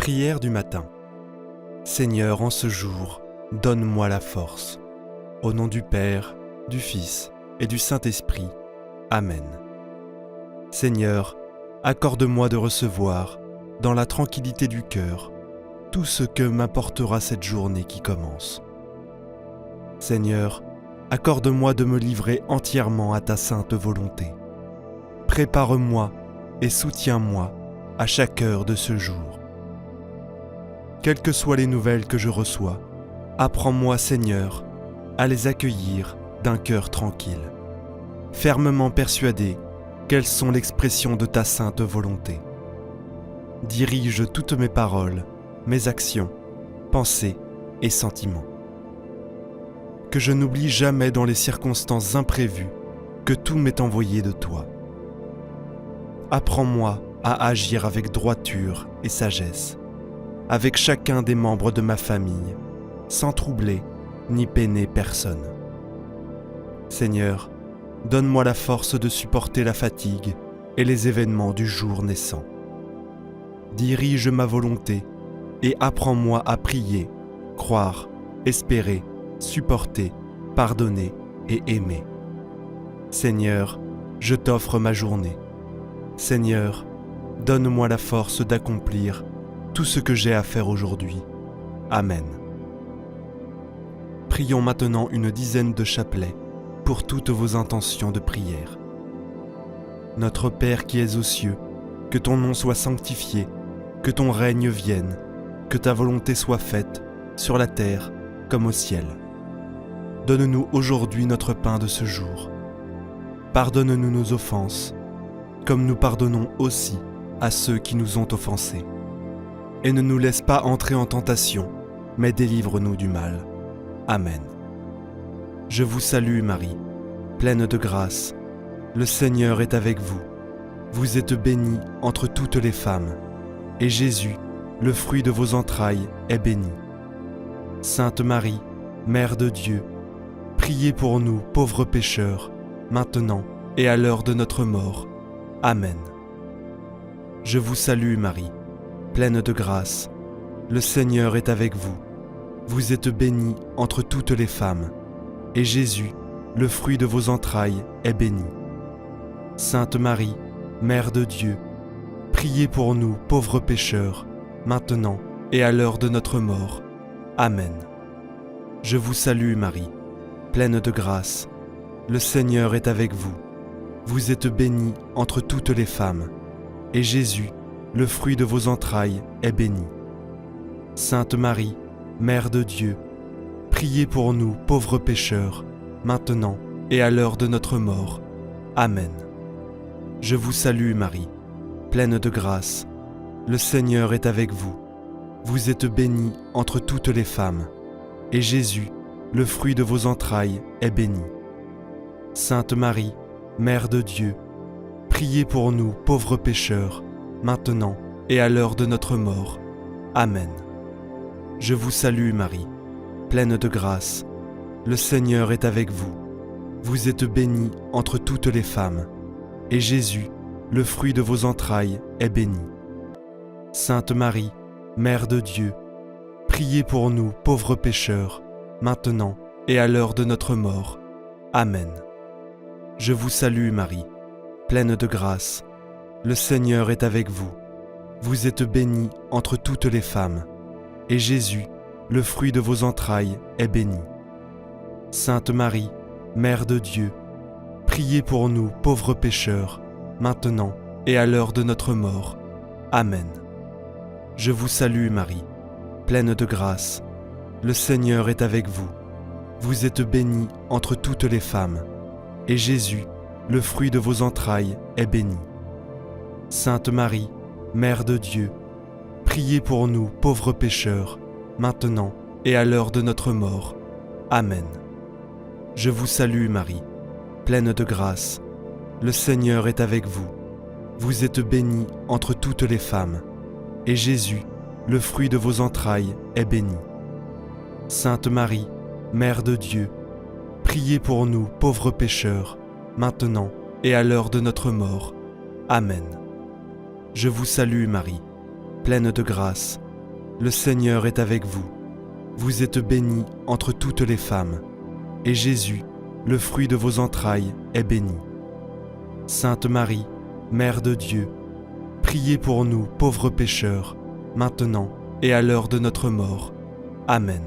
Prière du matin. Seigneur, en ce jour, donne-moi la force. Au nom du Père, du Fils et du Saint-Esprit. Amen. Seigneur, accorde-moi de recevoir, dans la tranquillité du cœur, tout ce que m'apportera cette journée qui commence. Seigneur, accorde-moi de me livrer entièrement à ta sainte volonté. Prépare-moi et soutiens-moi à chaque heure de ce jour. Quelles que soient les nouvelles que je reçois, apprends-moi, Seigneur, à les accueillir d'un cœur tranquille, fermement persuadé qu'elles sont l'expression de ta sainte volonté. Dirige toutes mes paroles, mes actions, pensées et sentiments. Que je n'oublie jamais dans les circonstances imprévues que tout m'est envoyé de toi. Apprends-moi à agir avec droiture et sagesse, avec chacun des membres de ma famille, sans troubler ni peiner personne. Seigneur, donne-moi la force de supporter la fatigue et les événements du jour naissant. Dirige ma volonté et apprends-moi à prier, croire, espérer, supporter, pardonner et aimer. Seigneur, je t'offre ma journée. Seigneur, donne-moi la force d'accomplir tout ce que j'ai à faire aujourd'hui. Amen. Prions maintenant une dizaine de chapelets pour toutes vos intentions de prière. Notre Père qui es aux cieux, que ton nom soit sanctifié, que ton règne vienne, que ta volonté soit faite, sur la terre comme au ciel. Donne-nous aujourd'hui notre pain de ce jour. Pardonne-nous nos offenses, comme nous pardonnons aussi à ceux qui nous ont offensés. Et ne nous laisse pas entrer en tentation, mais délivre-nous du mal. Amen. Je vous salue Marie, pleine de grâce. Le Seigneur est avec vous. Vous êtes bénie entre toutes les femmes, et Jésus, le fruit de vos entrailles, est béni. Sainte Marie, Mère de Dieu, priez pour nous pauvres pécheurs, maintenant et à l'heure de notre mort. Amen. Je vous salue Marie, pleine de grâce. Le Seigneur est avec vous. Vous êtes bénie entre toutes les femmes, et Jésus, le fruit de vos entrailles, est béni. Sainte Marie, Mère de Dieu, priez pour nous pauvres pécheurs, maintenant et à l'heure de notre mort. Amen. Je vous salue Marie, pleine de grâce. Le Seigneur est avec vous. Vous êtes bénie entre toutes les femmes, et Jésus, le fruit de vos entrailles, est béni. Sainte Marie, Mère de Dieu, priez pour nous pauvres pécheurs, maintenant et à l'heure de notre mort. Amen. Je vous salue Marie, pleine de grâce. Le Seigneur est avec vous. Vous êtes bénie entre toutes les femmes, et Jésus, le fruit de vos entrailles, est béni. Sainte Marie, Mère de Dieu, priez pour nous pauvres pécheurs, maintenant et à l'heure de notre mort. Amen. Je vous salue Marie, pleine de grâce. Le Seigneur est avec vous. Vous êtes bénie entre toutes les femmes, et Jésus, le fruit de vos entrailles, est béni. Sainte Marie, Mère de Dieu, priez pour nous pauvres pécheurs, maintenant et à l'heure de notre mort. Amen. Je vous salue Marie, pleine de grâce. Le Seigneur est avec vous. Vous êtes bénie entre toutes les femmes, et Jésus, le fruit de vos entrailles, est béni. Sainte Marie, Mère de Dieu, priez pour nous pauvres pécheurs, maintenant et à l'heure de notre mort. Amen. Je vous salue Marie, pleine de grâce. Le Seigneur est avec vous. Vous êtes bénie entre toutes les femmes, et Jésus, le fruit de vos entrailles, est béni. Sainte Marie, Mère de Dieu, priez pour nous pauvres pécheurs, maintenant et à l'heure de notre mort. Amen. Je vous salue Marie, pleine de grâce. Le Seigneur est avec vous. Vous êtes bénie entre toutes les femmes, et Jésus, le fruit de vos entrailles, est béni. Sainte Marie, Mère de Dieu, priez pour nous pauvres pécheurs, maintenant et à l'heure de notre mort. Amen. Je vous salue Marie, pleine de grâce. le Seigneur est avec vous. Vous êtes bénie entre toutes les femmes, et Jésus, le fruit de vos entrailles, est béni. Sainte Marie, Mère de Dieu, priez pour nous pauvres pécheurs, maintenant et à l'heure de notre mort. Amen.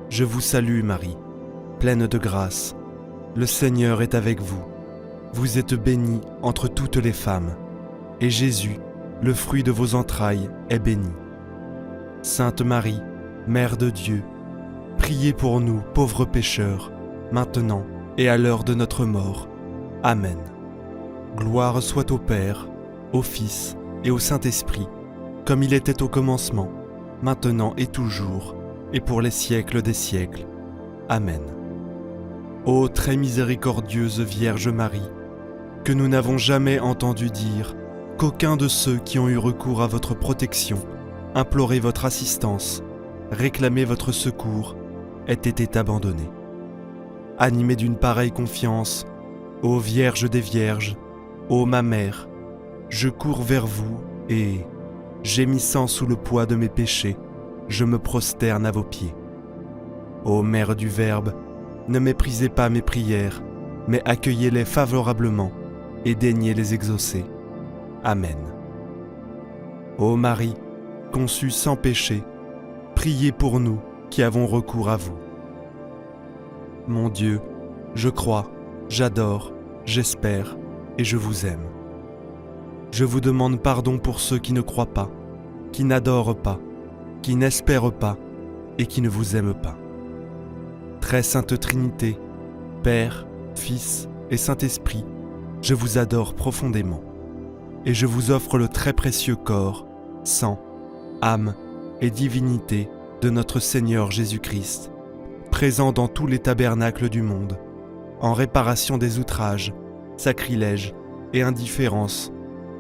Je vous salue Marie, pleine de grâce. Le Seigneur est avec vous. Vous êtes bénie entre toutes les femmes, et Jésus, le fruit de vos entrailles, est béni. Sainte Marie, Mère de Dieu, priez pour nous pauvres pécheurs, maintenant et à l'heure de notre mort. Amen. Gloire soit au Père, au Fils et au Saint-Esprit, comme il était au commencement, maintenant et toujours, et pour les siècles des siècles. Amen. Ô très miséricordieuse Vierge Marie, que nous n'avons jamais entendu dire qu'aucun de ceux qui ont eu recours à votre protection, imploré votre assistance, réclamé votre secours, ait été abandonné. Animée d'une pareille confiance, ô Vierge des Vierges, ô ma Mère, je cours vers vous et, gémissant sous le poids de mes péchés, je me prosterne à vos pieds. Ô Mère du Verbe, ne méprisez pas mes prières, mais accueillez-les favorablement et daignez les exaucer. Amen. Ô Marie, conçue sans péché, priez pour nous qui avons recours à vous. Mon Dieu, je crois, j'adore, j'espère et je vous aime. Je vous demande pardon pour ceux qui ne croient pas, qui n'adorent pas, qui n'espèrent pas et qui ne vous aiment pas. Très Sainte Trinité, Père, Fils et Saint-Esprit, je vous adore profondément et je vous offre le très précieux corps, sang, âme et divinité de notre Seigneur Jésus-Christ, présent dans tous les tabernacles du monde, en réparation des outrages, sacrilèges et indifférences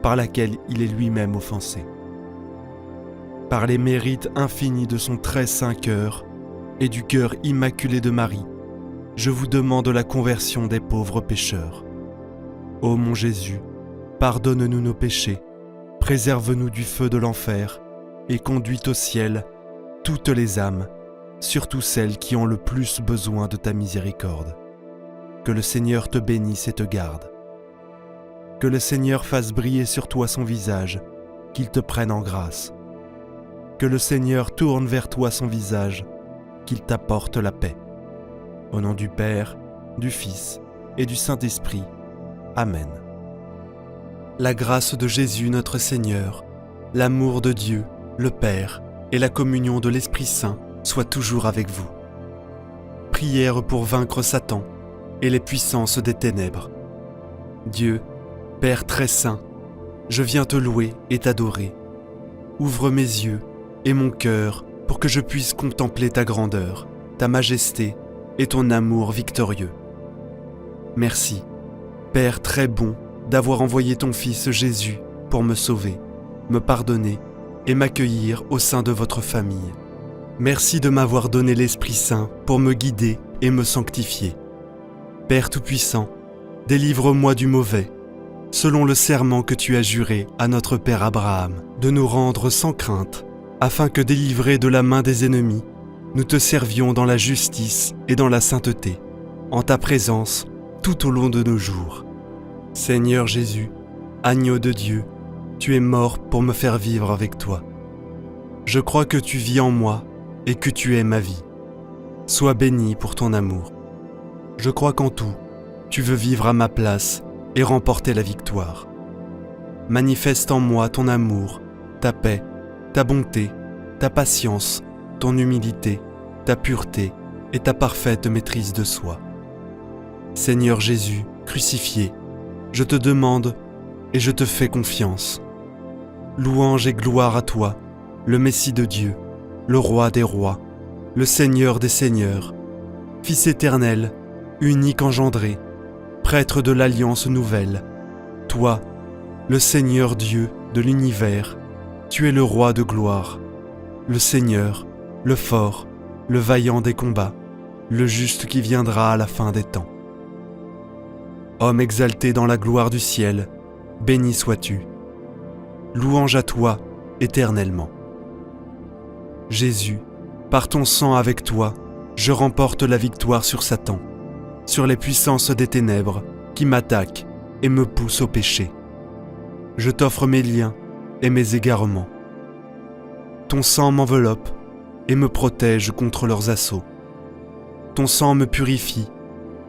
par laquelle il est lui-même offensé. Par les mérites infinis de son très saint cœur et du cœur immaculé de Marie, je vous demande la conversion des pauvres pécheurs. Ô mon Jésus, pardonne-nous nos péchés, préserve-nous du feu de l'enfer et conduis au ciel toutes les âmes, surtout celles qui ont le plus besoin de ta miséricorde. Que le Seigneur te bénisse et te garde. Que le Seigneur fasse briller sur toi son visage, qu'il te prenne en grâce. Que le Seigneur tourne vers toi son visage, qu'il t'apporte la paix. Au nom du Père, du Fils et du Saint-Esprit. Amen. La grâce de Jésus notre Seigneur, l'amour de Dieu, le Père et la communion de l'Esprit Saint soient toujours avec vous. Prière pour vaincre Satan et les puissances des ténèbres. Dieu, Père très saint, je viens te louer et t'adorer. Ouvre mes yeux et mon cœur pour que je puisse contempler ta grandeur, ta majesté et ton amour victorieux. Merci, Père très bon, d'avoir envoyé ton Fils Jésus pour me sauver, me pardonner et m'accueillir au sein de votre famille. Merci de m'avoir donné l'Esprit Saint pour me guider et me sanctifier. Père Tout-Puissant, délivre-moi du mauvais, selon le serment que tu as juré à notre Père Abraham, de nous rendre sans crainte, afin que, délivrés de la main des ennemis, nous te servions dans la justice et dans la sainteté, en ta présence tout au long de nos jours. Seigneur Jésus, agneau de Dieu, tu es mort pour me faire vivre avec toi. Je crois que tu vis en moi et que tu es ma vie. Sois béni pour ton amour. Je crois qu'en tout, tu veux vivre à ma place et remporter la victoire. Manifeste en moi ton amour, ta paix, ta bonté, ta patience, ton humilité, ta pureté et ta parfaite maîtrise de soi. Seigneur Jésus, crucifié, je te demande et je te fais confiance. Louange et gloire à toi, le Messie de Dieu, le Roi des rois, le Seigneur des seigneurs, Fils éternel, unique engendré, prêtre de l'Alliance nouvelle. Toi, le Seigneur Dieu de l'univers, tu es le Roi de gloire, le Seigneur, le fort, le vaillant des combats, le juste qui viendra à la fin des temps. Homme exalté dans la gloire du ciel, béni sois-tu. Louange à toi éternellement. Jésus, par ton sang avec toi, je remporte la victoire sur Satan, sur les puissances des ténèbres qui m'attaquent et me poussent au péché. Je t'offre mes liens et mes égarements. Ton sang m'enveloppe et me protège contre leurs assauts. Ton sang me purifie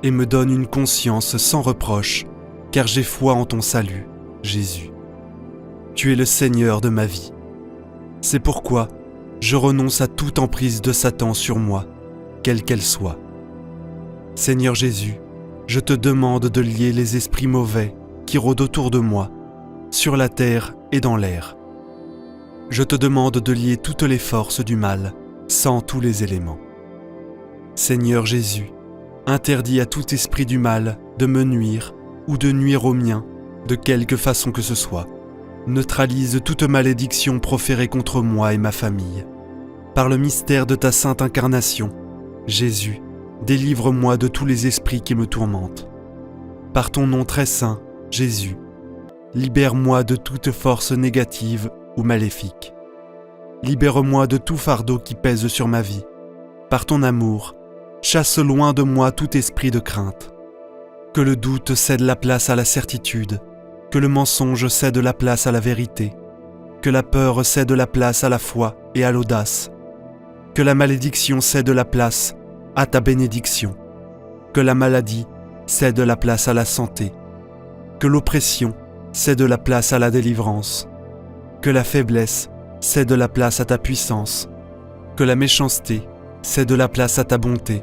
et me donne une conscience sans reproche, car j'ai foi en ton salut, Jésus. Tu es le Seigneur de ma vie. C'est pourquoi je renonce à toute emprise de Satan sur moi, quelle qu'elle soit. Seigneur Jésus, je te demande de lier les esprits mauvais qui rôdent autour de moi, sur la terre et dans l'air. Je te demande de lier toutes les forces du mal, sans tous les éléments. Seigneur Jésus, interdis à tout esprit du mal de me nuire ou de nuire au mien, de quelque façon que ce soit. Neutralise toute malédiction proférée contre moi et ma famille. Par le mystère de ta sainte incarnation, Jésus, délivre-moi de tous les esprits qui me tourmentent. Par ton nom très saint, Jésus, libère-moi de toute force négative ou maléfique. Libère-moi de tout fardeau qui pèse sur ma vie. Par ton amour, chasse loin de moi tout esprit de crainte. Que le doute cède la place à la certitude, que le mensonge cède la place à la vérité, que la peur cède la place à la foi et à l'audace, que la malédiction cède la place à ta bénédiction, que la maladie cède la place à la santé, que l'oppression cède la place à la délivrance, que la faiblesse cède la place à ta puissance, que la méchanceté cède la place à ta bonté,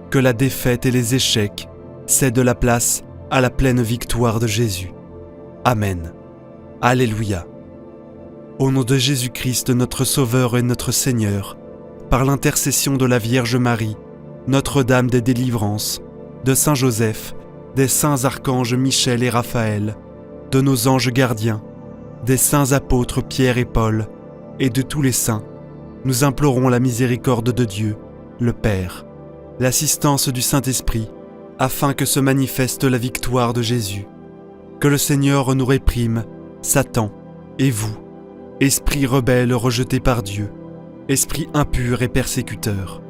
que la défaite et les échecs cèdent la place à la pleine victoire de Jésus. Amen. Alléluia. Au nom de Jésus-Christ, notre Sauveur et notre Seigneur, par l'intercession de la Vierge Marie, Notre-Dame des délivrances, de Saint Joseph, des saints archanges Michel et Raphaël, de nos anges gardiens, des saints apôtres Pierre et Paul, et de tous les saints, nous implorons la miséricorde de Dieu, le Père, l'assistance du Saint-Esprit, afin que se manifeste la victoire de Jésus. Que le Seigneur nous réprime, Satan, et vous, esprit rebelle rejeté par Dieu, esprit impur et persécuteur.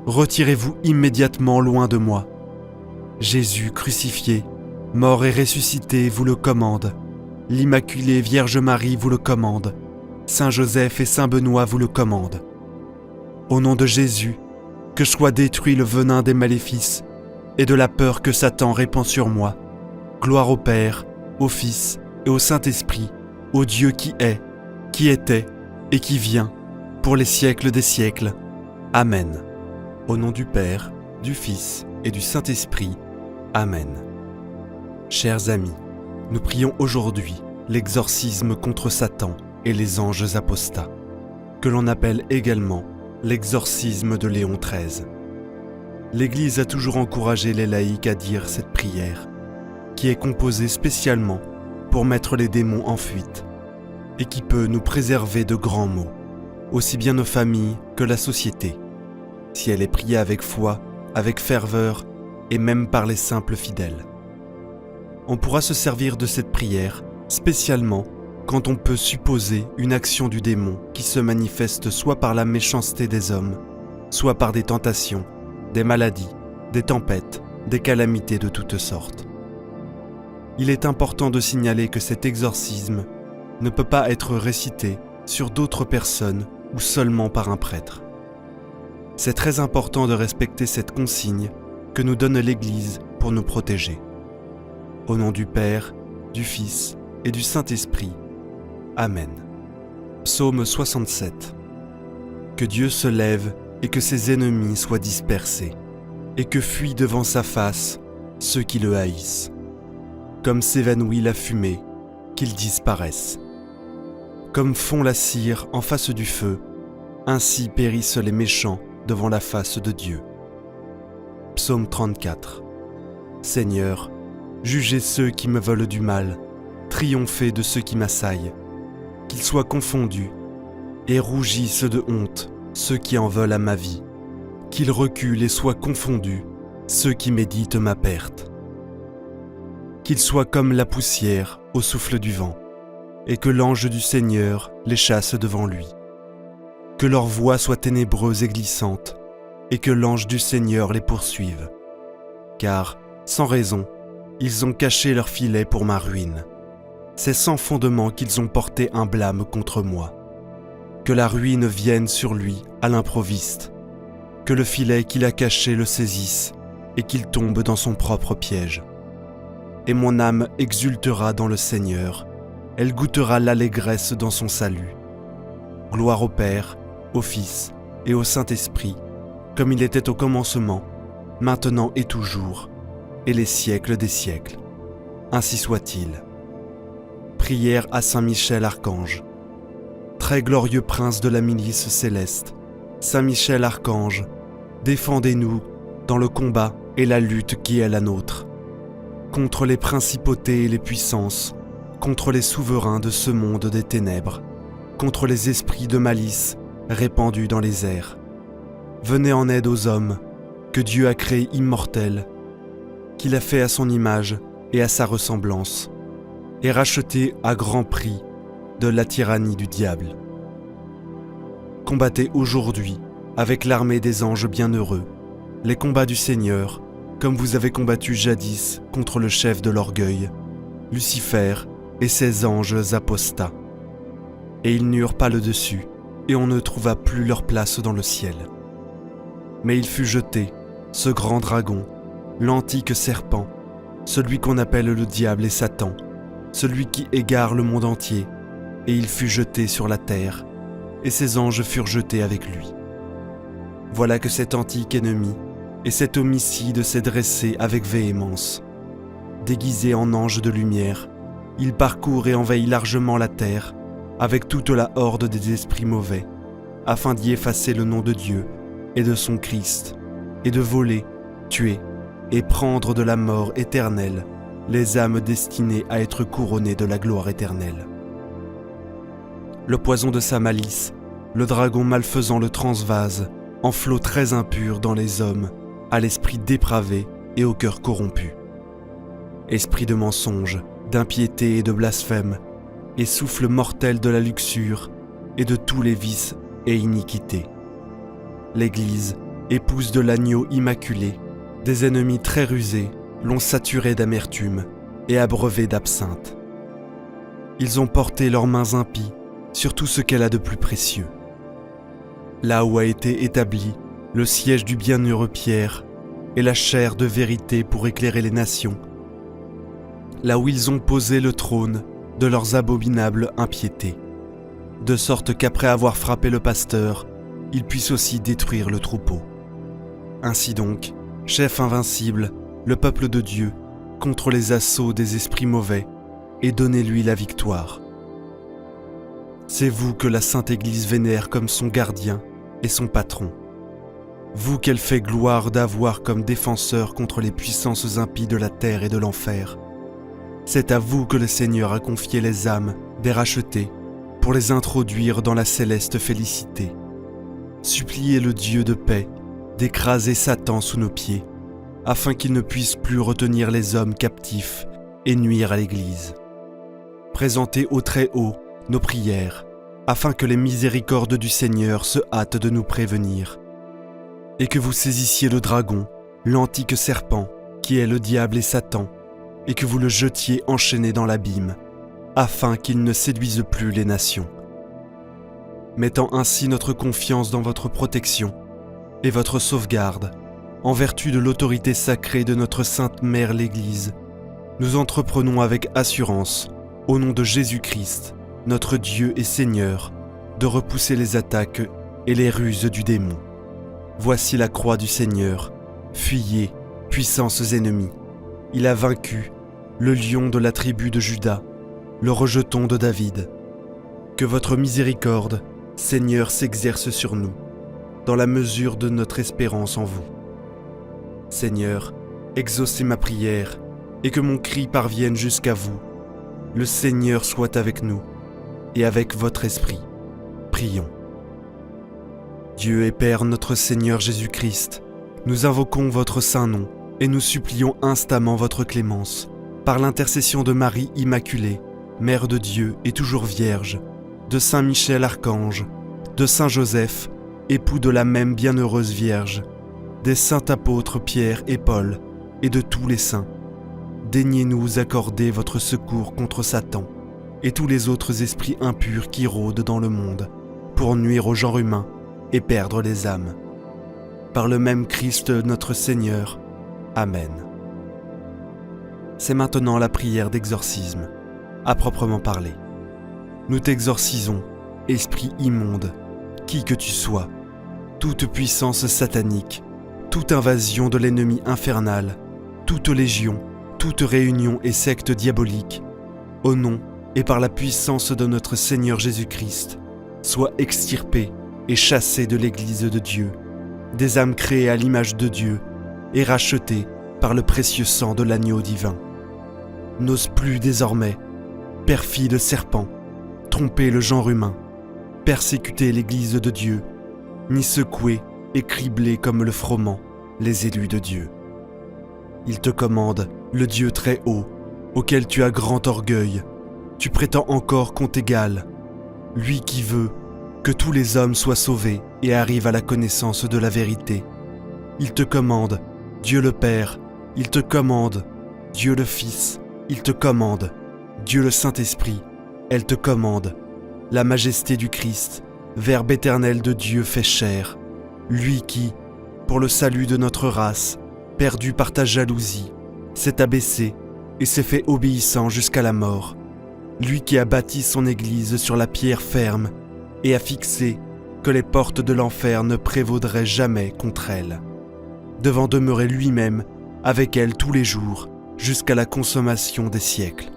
Retirez-vous immédiatement loin de moi. Jésus crucifié, mort et ressuscité vous le commande. L'Immaculée Vierge Marie vous le commande. Saint Joseph et Saint Benoît vous le commandent. Au nom de Jésus, que soit détruit le venin des maléfices et de la peur que Satan répand sur moi. Gloire au Père, au Fils et au Saint-Esprit, au Dieu qui est, qui était et qui vient, pour les siècles des siècles. Amen. Au nom du Père, du Fils et du Saint-Esprit. Amen. Chers amis, nous prions aujourd'hui l'exorcisme contre Satan et les anges apostats, que l'on appelle également l'exorcisme de Léon XIII. L'Église a toujours encouragé les laïcs à dire cette prière, qui est composée spécialement pour mettre les démons en fuite, et qui peut nous préserver de grands maux, aussi bien nos familles que la société, si elle est priée avec foi, avec ferveur, et même par les simples fidèles. On pourra se servir de cette prière spécialement quand on peut supposer une action du démon qui se manifeste soit par la méchanceté des hommes, soit par des tentations, des maladies, des tempêtes, des calamités de toutes sortes. Il est important de signaler que cet exorcisme ne peut pas être récité sur d'autres personnes ou seulement par un prêtre. C'est très important de respecter cette consigne que nous donne l'Église pour nous protéger. Au nom du Père, du Fils et du Saint-Esprit. Amen. Psaume 67. Que Dieu se lève et que ses ennemis soient dispersés, et que fuient devant sa face ceux qui le haïssent. Comme s'évanouit la fumée, qu'ils disparaissent. Comme fond la cire en face du feu, ainsi périssent les méchants devant la face de Dieu. Psaume 34. Seigneur, jugez ceux qui me veulent du mal, triomphez de ceux qui m'assaillent, qu'ils soient confondus, et rougissent de honte ceux qui en veulent à ma vie, qu'ils reculent et soient confondus ceux qui méditent ma perte. Qu'ils soient comme la poussière au souffle du vent, et que l'ange du Seigneur les chasse devant lui. que leur voie soit ténébreuse et glissante, et que l'ange du Seigneur les poursuive. Car, sans raison, ils ont caché leur filet pour ma ruine. C'est sans fondement qu'ils ont porté un blâme contre moi. Que la ruine vienne sur lui à l'improviste, que le filet qu'il a caché le saisisse et qu'il tombe dans son propre piège. Et mon âme exultera dans le Seigneur, elle goûtera l'allégresse dans son salut. Gloire au Père, au Fils et au Saint-Esprit, comme il était au commencement, maintenant et toujours, et les siècles des siècles. Ainsi soit-il. Prière à Saint Michel Archange. Très glorieux prince de la milice céleste, Saint Michel Archange, défendez-nous dans le combat et la lutte qui est la nôtre, contre les principautés et les puissances, contre les souverains de ce monde des ténèbres, contre les esprits de malice répandus dans les airs. Venez en aide aux hommes que Dieu a créés immortels, qu'il a fait à son image et à sa ressemblance, et rachetés à grand prix de la tyrannie du diable. Combattez aujourd'hui avec l'armée des anges bienheureux les combats du Seigneur, comme vous avez combattu jadis contre le chef de l'orgueil, Lucifer et ses anges apostats. Et ils n'eurent pas le dessus, et on ne trouva plus leur place dans le ciel. Mais il fut jeté, ce grand dragon, l'antique serpent, celui qu'on appelle le diable et Satan, celui qui égare le monde entier, et il fut jeté sur la terre, et ses anges furent jetés avec lui. Voilà que cet antique ennemi et cet homicide s'est dressé avec véhémence. Déguisé en ange de lumière, il parcourt et envahit largement la terre, avec toute la horde des esprits mauvais, afin d'y effacer le nom de Dieu et de son Christ, et de voler, tuer et prendre de la mort éternelle les âmes destinées à être couronnées de la gloire éternelle. Le poison de sa malice, le dragon malfaisant le transvase, en flot très impur dans les hommes, à l'esprit dépravé et au cœur corrompu. Esprit de mensonge, d'impiété et de blasphème, et souffle mortel de la luxure et de tous les vices et iniquités. L'Église, épouse de l'agneau immaculé, des ennemis très rusés, l'ont saturée d'amertume et abreuvée d'absinthe. Ils ont porté leurs mains impies sur tout ce qu'elle a de plus précieux. Là où a été établi le siège du bienheureux Pierre et la chaire de vérité pour éclairer les nations, là où ils ont posé le trône de leurs abominables impiétés, de sorte qu'après avoir frappé le pasteur, ils puissent aussi détruire le troupeau. Ainsi donc, chef invincible, le peuple de Dieu, contre les assauts des esprits mauvais, et donnez-lui la victoire. C'est vous que la Sainte Église vénère comme son gardien et son patron. Vous qu'elle fait gloire d'avoir comme défenseur contre les puissances impies de la terre et de l'enfer. C'est à vous que le Seigneur a confié les âmes des rachetés pour les introduire dans la céleste félicité. Suppliez le Dieu de paix d'écraser Satan sous nos pieds, afin qu'il ne puisse plus retenir les hommes captifs et nuire à l'Église. Présentez au Très-Haut nos prières, afin que les miséricordes du Seigneur se hâtent de nous prévenir, et que vous saisissiez le dragon, l'antique serpent, qui est le diable et Satan, et que vous le jetiez enchaîné dans l'abîme, afin qu'il ne séduise plus les nations. Mettant ainsi notre confiance dans votre protection et votre sauvegarde, en vertu de l'autorité sacrée de notre Sainte Mère l'Église, nous entreprenons avec assurance, au nom de Jésus-Christ, notre Dieu et Seigneur, de repousser les attaques et les ruses du démon. Voici la croix du Seigneur, fuyez, puissances ennemies. Il a vaincu le lion de la tribu de Juda, le rejeton de David. Que votre miséricorde, Seigneur, s'exerce sur nous, dans la mesure de notre espérance en vous. Seigneur, exaucez ma prière, et que mon cri parvienne jusqu'à vous. Le Seigneur soit avec nous, et avec votre esprit. Prions. Dieu et Père notre Seigneur Jésus-Christ, nous invoquons votre saint nom, et nous supplions instamment votre clémence, par l'intercession de Marie Immaculée, Mère de Dieu et toujours Vierge, de Saint Michel Archange, de Saint Joseph, époux de la même bienheureuse Vierge, des saints apôtres Pierre et Paul, et de tous les saints, daignez nous accorder votre secours contre Satan et tous les autres esprits impurs qui rôdent dans le monde, pour nuire au genre humain et perdre les âmes. Par le même Christ notre Seigneur. Amen. C'est maintenant la prière d'exorcisme, à proprement parler. Nous t'exorcisons, esprit immonde, qui que tu sois, toute puissance satanique, toute invasion de l'ennemi infernal, toute légion, toute réunion et secte diabolique, au nom et par la puissance de notre Seigneur Jésus-Christ, sois extirpée et chassée de l'Église de Dieu, des âmes créées à l'image de Dieu et rachetées par le précieux sang de l'agneau divin. N'ose plus désormais, perfide serpent, tromper le genre humain, persécuter l'Église de Dieu, ni secouer et cribler comme le froment les élus de Dieu. Il te commande, le Dieu très haut, auquel tu as grand orgueil, tu prétends encore qu'on t'égale, lui qui veut que tous les hommes soient sauvés et arrivent à la connaissance de la vérité. Il te commande, Dieu le Père, il te commande, Dieu le Fils, il te commande, Dieu le Saint-Esprit, elle te commande, la majesté du Christ, Verbe éternel de Dieu fait chair, lui qui, pour le salut de notre race, perdu par ta jalousie, s'est abaissé et s'est fait obéissant jusqu'à la mort, lui qui a bâti son Église sur la pierre ferme et a fixé que les portes de l'enfer ne prévaudraient jamais contre elle, devant demeurer lui-même avec elle tous les jours jusqu'à la consommation des siècles.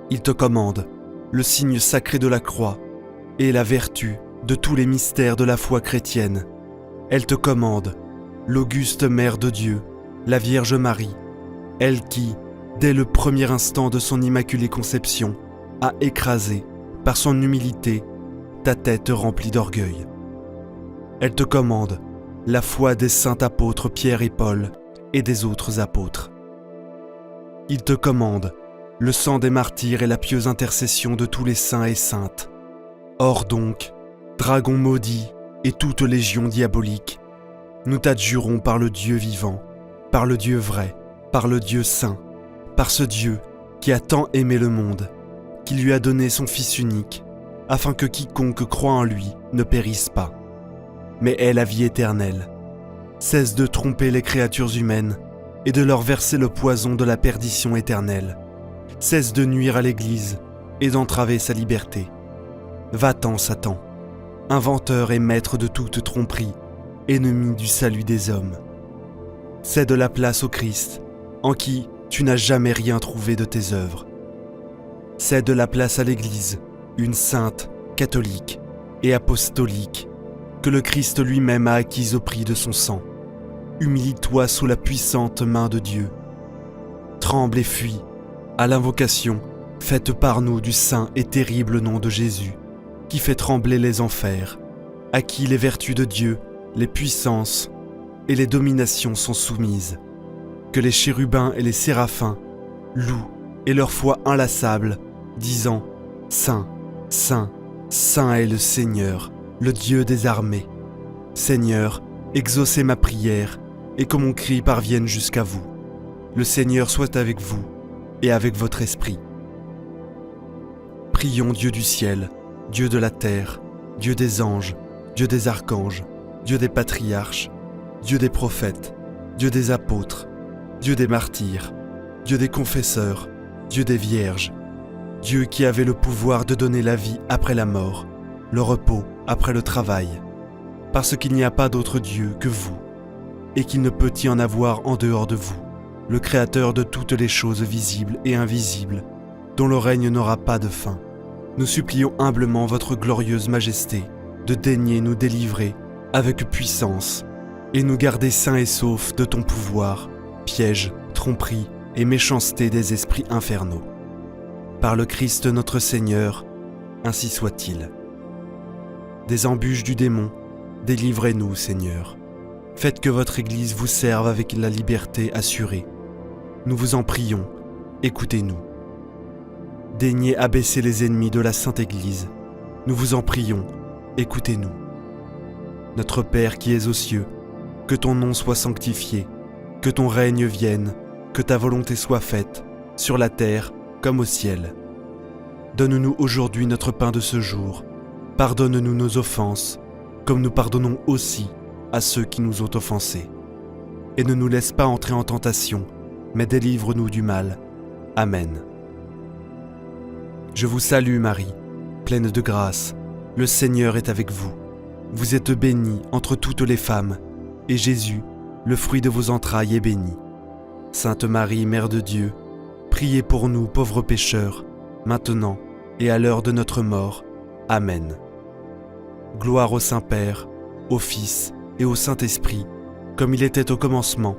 Il te commande le signe sacré de la croix et la vertu de tous les mystères de la foi chrétienne. Elle te commande l'auguste Mère de Dieu, la Vierge Marie, elle qui, dès le premier instant de son immaculée conception, a écrasé, par son humilité, ta tête remplie d'orgueil. Elle te commande la foi des saints apôtres Pierre et Paul et des autres apôtres. Il te commande le sang des martyrs et la pieuse intercession de tous les saints et saintes. Or donc, dragon maudit et toute légion diabolique, nous t'adjurons par le Dieu vivant, par le Dieu vrai, par le Dieu saint, par ce Dieu qui a tant aimé le monde, qui lui a donné son Fils unique, afin que quiconque croit en lui ne périsse pas, mais ait la vie éternelle. Cesse de tromper les créatures humaines et de leur verser le poison de la perdition éternelle. Cesse de nuire à l'Église et d'entraver sa liberté. Va-t'en, Satan, inventeur et maître de toute tromperie, ennemi du salut des hommes. Cède la place au Christ, en qui tu n'as jamais rien trouvé de tes œuvres. Cède la place à l'Église, une sainte, catholique et apostolique, que le Christ lui-même a acquise au prix de son sang. Humilie-toi sous la puissante main de Dieu. Tremble et fuis, à l'invocation faite par nous du saint et terrible nom de Jésus, qui fait trembler les enfers, à qui les vertus de Dieu, les puissances et les dominations sont soumises. Que les chérubins et les séraphins louent et leur foi inlassable, disant « Saint, Saint, Saint est le Seigneur, le Dieu des armées. Seigneur, exaucez ma prière et que mon cri parvienne jusqu'à vous. Le Seigneur soit avec vous et avec votre esprit. » Prions Dieu du ciel, Dieu de la terre, Dieu des anges, Dieu des archanges, Dieu des patriarches, Dieu des prophètes, Dieu des apôtres, Dieu des martyrs, Dieu des confesseurs, Dieu des vierges, Dieu qui avait le pouvoir de donner la vie après la mort, le repos après le travail, parce qu'il n'y a pas d'autre Dieu que vous, et qu'il ne peut y en avoir en dehors de vous, le Créateur de toutes les choses visibles et invisibles, dont le règne n'aura pas de fin. Nous supplions humblement votre glorieuse majesté de daigner nous délivrer avec puissance et nous garder sains et saufs de ton pouvoir, piège, tromperie et méchanceté des esprits infernaux. Par le Christ notre Seigneur, ainsi soit-il. Des embûches du démon, délivrez-nous, Seigneur. Faites que votre Église vous serve avec la liberté assurée. Nous vous en prions, écoutez-nous. Daignez abaisser les ennemis de la Sainte Église, nous vous en prions, écoutez-nous. Notre Père qui es aux cieux, que ton nom soit sanctifié, que ton règne vienne, que ta volonté soit faite, sur la terre comme au ciel. Donne-nous aujourd'hui notre pain de ce jour. Pardonne-nous nos offenses, comme nous pardonnons aussi à ceux qui nous ont offensés. Et ne nous laisse pas entrer en tentation, mais délivre-nous du mal. Amen. Je vous salue Marie, pleine de grâce, le Seigneur est avec vous. Vous êtes bénie entre toutes les femmes, et Jésus, le fruit de vos entrailles, est béni. Sainte Marie, Mère de Dieu, priez pour nous pauvres pécheurs, maintenant et à l'heure de notre mort. Amen. Gloire au Saint-Père, au Fils et au Saint-Esprit, comme il était au commencement,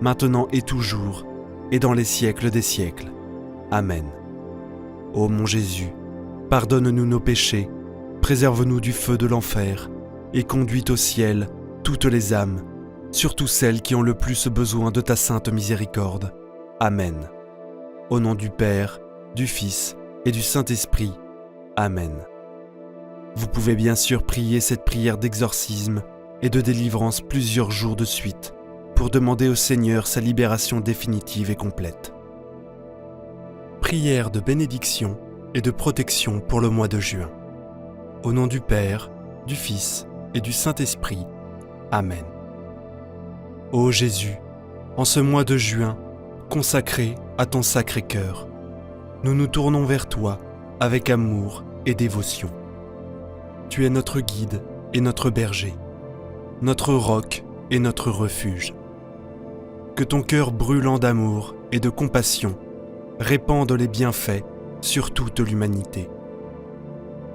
maintenant et toujours, et dans les siècles des siècles. Amen. Ô mon Jésus, pardonne-nous nos péchés, préserve-nous du feu de l'enfer, et conduis au ciel toutes les âmes, surtout celles qui ont le plus besoin de ta sainte miséricorde. Amen. Au nom du Père, du Fils et du Saint-Esprit. Amen. Vous pouvez bien sûr prier cette prière d'exorcisme et de délivrance plusieurs jours de suite pour demander au Seigneur sa libération définitive et complète. Prière de bénédiction et de protection pour le mois de juin. Au nom du Père, du Fils et du Saint-Esprit. Amen. Ô Jésus, en ce mois de juin, consacré à ton Sacré-Cœur, nous nous tournons vers toi avec amour et dévotion. Tu es notre guide et notre berger, notre roc et notre refuge. Que ton cœur brûlant d'amour et de compassion répande les bienfaits sur toute l'humanité.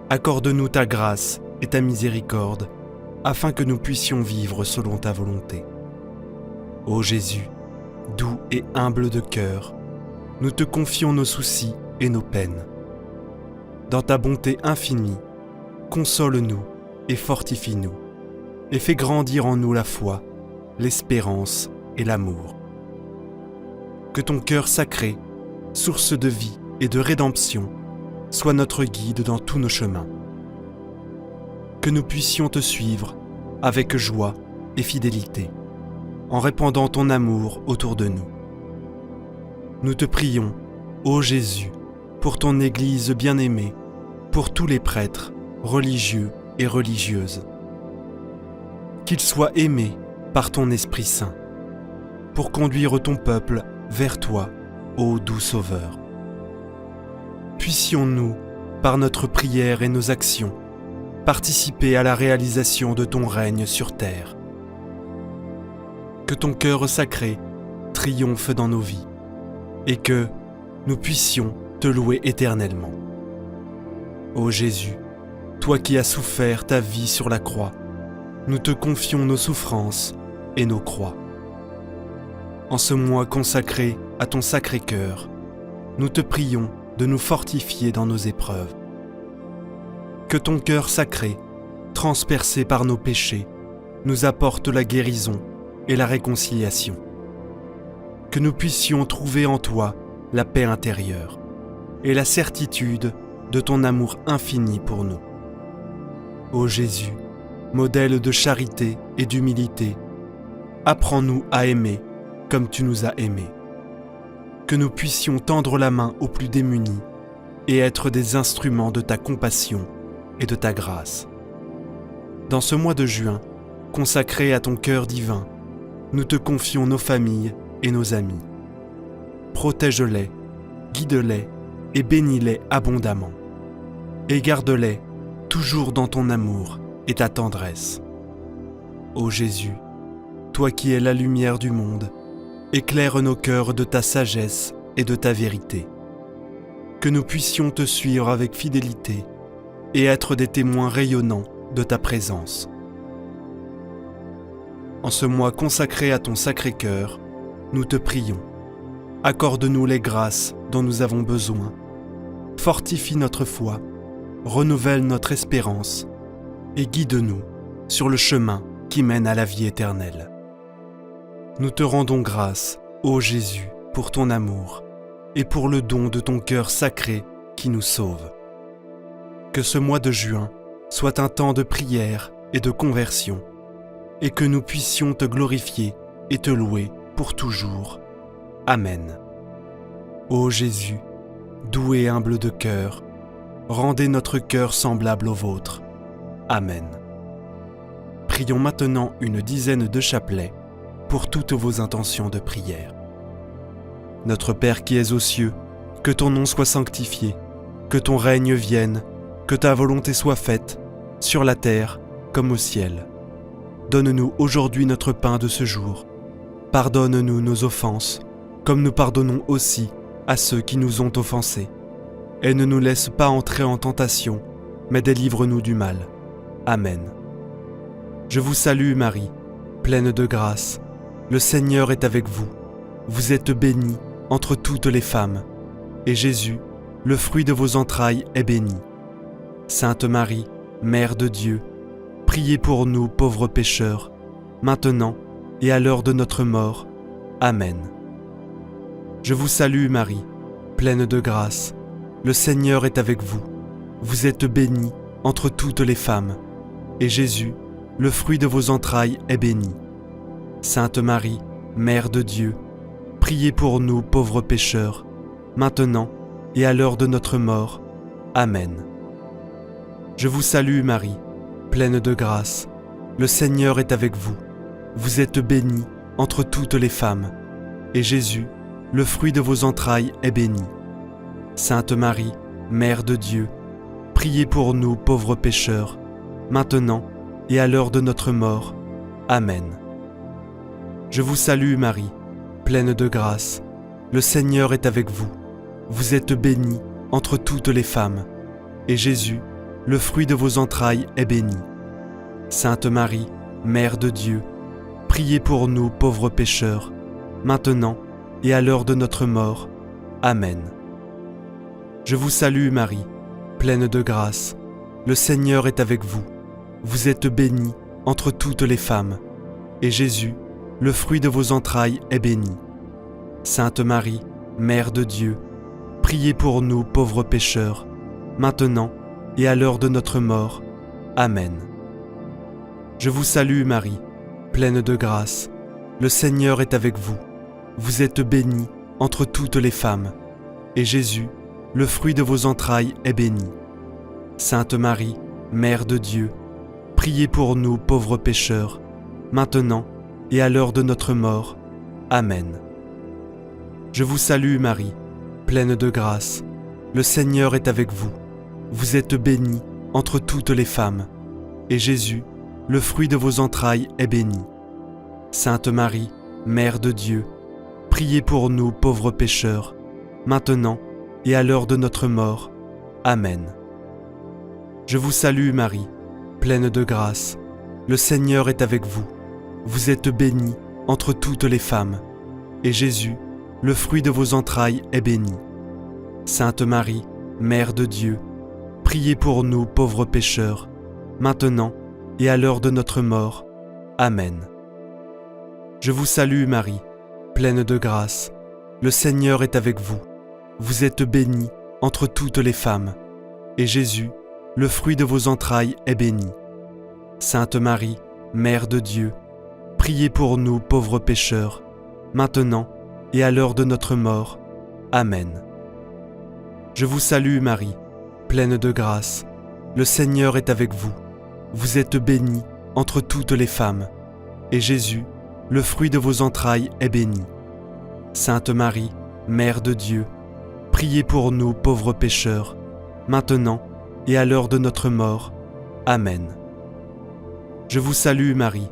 Accorde-nous ta grâce et ta miséricorde, afin que nous puissions vivre selon ta volonté. Ô Jésus, doux et humble de cœur, nous te confions nos soucis et nos peines. Dans ta bonté infinie, console-nous et fortifie-nous, et fais grandir en nous la foi, l'espérance et l'amour. Que ton cœur sacré, source de vie et de rédemption, soit notre guide dans tous nos chemins. Que nous puissions te suivre avec joie et fidélité, en répandant ton amour autour de nous. Nous te prions, ô Jésus, pour ton Église bien-aimée, pour tous les prêtres, religieux et religieuses. Qu'ils soient aimés par ton Esprit Saint, pour conduire ton peuple vers toi, ô doux Sauveur. Puissions-nous, par notre prière et nos actions, participer à la réalisation de ton règne sur terre. Que ton cœur sacré triomphe dans nos vies, et que nous puissions te louer éternellement. Ô Jésus, toi qui as souffert ta vie sur la croix, nous te confions nos souffrances et nos croix. En ce mois consacré à ton Sacré-Cœur, nous te prions de nous fortifier dans nos épreuves. Que ton cœur sacré, transpercé par nos péchés, nous apporte la guérison et la réconciliation. Que nous puissions trouver en toi la paix intérieure et la certitude de ton amour infini pour nous. Ô Jésus, modèle de charité et d'humilité, apprends-nous à aimer comme tu nous as aimés. Que nous puissions tendre la main aux plus démunis et être des instruments de ta compassion et de ta grâce. Dans ce mois de juin, consacré à ton cœur divin, nous te confions nos familles et nos amis. Protège-les, guide-les et bénis-les abondamment. Et garde-les toujours dans ton amour et ta tendresse. Ô Jésus, toi qui es la lumière du monde, éclaire nos cœurs de ta sagesse et de ta vérité. Que nous puissions te suivre avec fidélité et être des témoins rayonnants de ta présence. En ce mois consacré à ton Sacré-Cœur, nous te prions. Accorde-nous les grâces dont nous avons besoin. Fortifie notre foi, renouvelle notre espérance et guide-nous sur le chemin qui mène à la vie éternelle. Nous te rendons grâce, ô Jésus, pour ton amour et pour le don de ton cœur sacré qui nous sauve. Que ce mois de juin soit un temps de prière et de conversion, et que nous puissions te glorifier et te louer pour toujours. Amen. Ô Jésus, doux et humble de cœur, rendez notre cœur semblable au vôtre. Amen. Prions maintenant une dizaine de chapelets pour toutes vos intentions de prière. Notre Père qui es aux cieux, que ton nom soit sanctifié, que ton règne vienne, que ta volonté soit faite, sur la terre comme au ciel. Donne-nous aujourd'hui notre pain de ce jour. Pardonne-nous nos offenses, comme nous pardonnons aussi à ceux qui nous ont offensés. Et ne nous laisse pas entrer en tentation, mais délivre-nous du mal. Amen. Je vous salue Marie, pleine de grâce. Le Seigneur est avec vous. Vous êtes bénie entre toutes les femmes, et Jésus, le fruit de vos entrailles, est béni. Sainte Marie, Mère de Dieu, priez pour nous pauvres pécheurs, maintenant et à l'heure de notre mort. Amen. Je vous salue Marie, pleine de grâce. Le Seigneur est avec vous. Vous êtes bénie entre toutes les femmes, et Jésus, le fruit de vos entrailles, est béni. Sainte Marie, Mère de Dieu, priez pour nous pauvres pécheurs, maintenant et à l'heure de notre mort. Amen. Je vous salue Marie, pleine de grâce. Le Seigneur est avec vous. Vous êtes bénie entre toutes les femmes, et Jésus, le fruit de vos entrailles, est béni. Sainte Marie, Mère de Dieu, priez pour nous pauvres pécheurs, maintenant et à l'heure de notre mort. Amen. Je vous salue Marie, pleine de grâce. Le Seigneur est avec vous. Vous êtes bénie entre toutes les femmes, et Jésus, le fruit de vos entrailles, est béni. Sainte Marie, Mère de Dieu, priez pour nous pauvres pécheurs, maintenant et à l'heure de notre mort. Amen. Je vous salue Marie, pleine de grâce. Le Seigneur est avec vous. Vous êtes bénie entre toutes les femmes, et Jésus, le fruit de vos entrailles, est béni. Sainte Marie, Mère de Dieu, priez pour nous pauvres pécheurs, maintenant et à l'heure de notre mort. Amen. Je vous salue Marie, pleine de grâce. Le Seigneur est avec vous. Vous êtes bénie entre toutes les femmes, et Jésus, le fruit de vos entrailles, est béni. Sainte Marie, Mère de Dieu, priez pour nous pauvres pécheurs, maintenant et à l'heure de notre mort. Amen. Je vous salue Marie, pleine de grâce. Le Seigneur est avec vous. Vous êtes bénie entre toutes les femmes, et Jésus, le fruit de vos entrailles, est béni. Sainte Marie, Mère de Dieu, priez pour nous pauvres pécheurs, maintenant et à l'heure de notre mort. Amen. Je vous salue Marie, pleine de grâce. Le Seigneur est avec vous. Vous êtes bénie entre toutes les femmes, et Jésus, le fruit de vos entrailles, est béni. Sainte Marie, Mère de Dieu, priez pour nous pauvres pécheurs, maintenant et à l'heure de notre mort. Amen. Je vous salue Marie, pleine de grâce. Le Seigneur est avec vous. Vous êtes bénie entre toutes les femmes, et Jésus, le fruit de vos entrailles, est béni. Sainte Marie, Mère de Dieu, priez pour nous pauvres pécheurs, maintenant et à l'heure de notre mort. Amen. Je vous salue Marie, pleine de grâce. Le Seigneur est avec vous. Vous êtes bénie entre toutes les femmes, et Jésus, le fruit de vos entrailles, est béni. Sainte Marie, Mère de Dieu, priez pour nous pauvres pécheurs, maintenant et à l'heure de notre mort. Amen. Je vous salue Marie,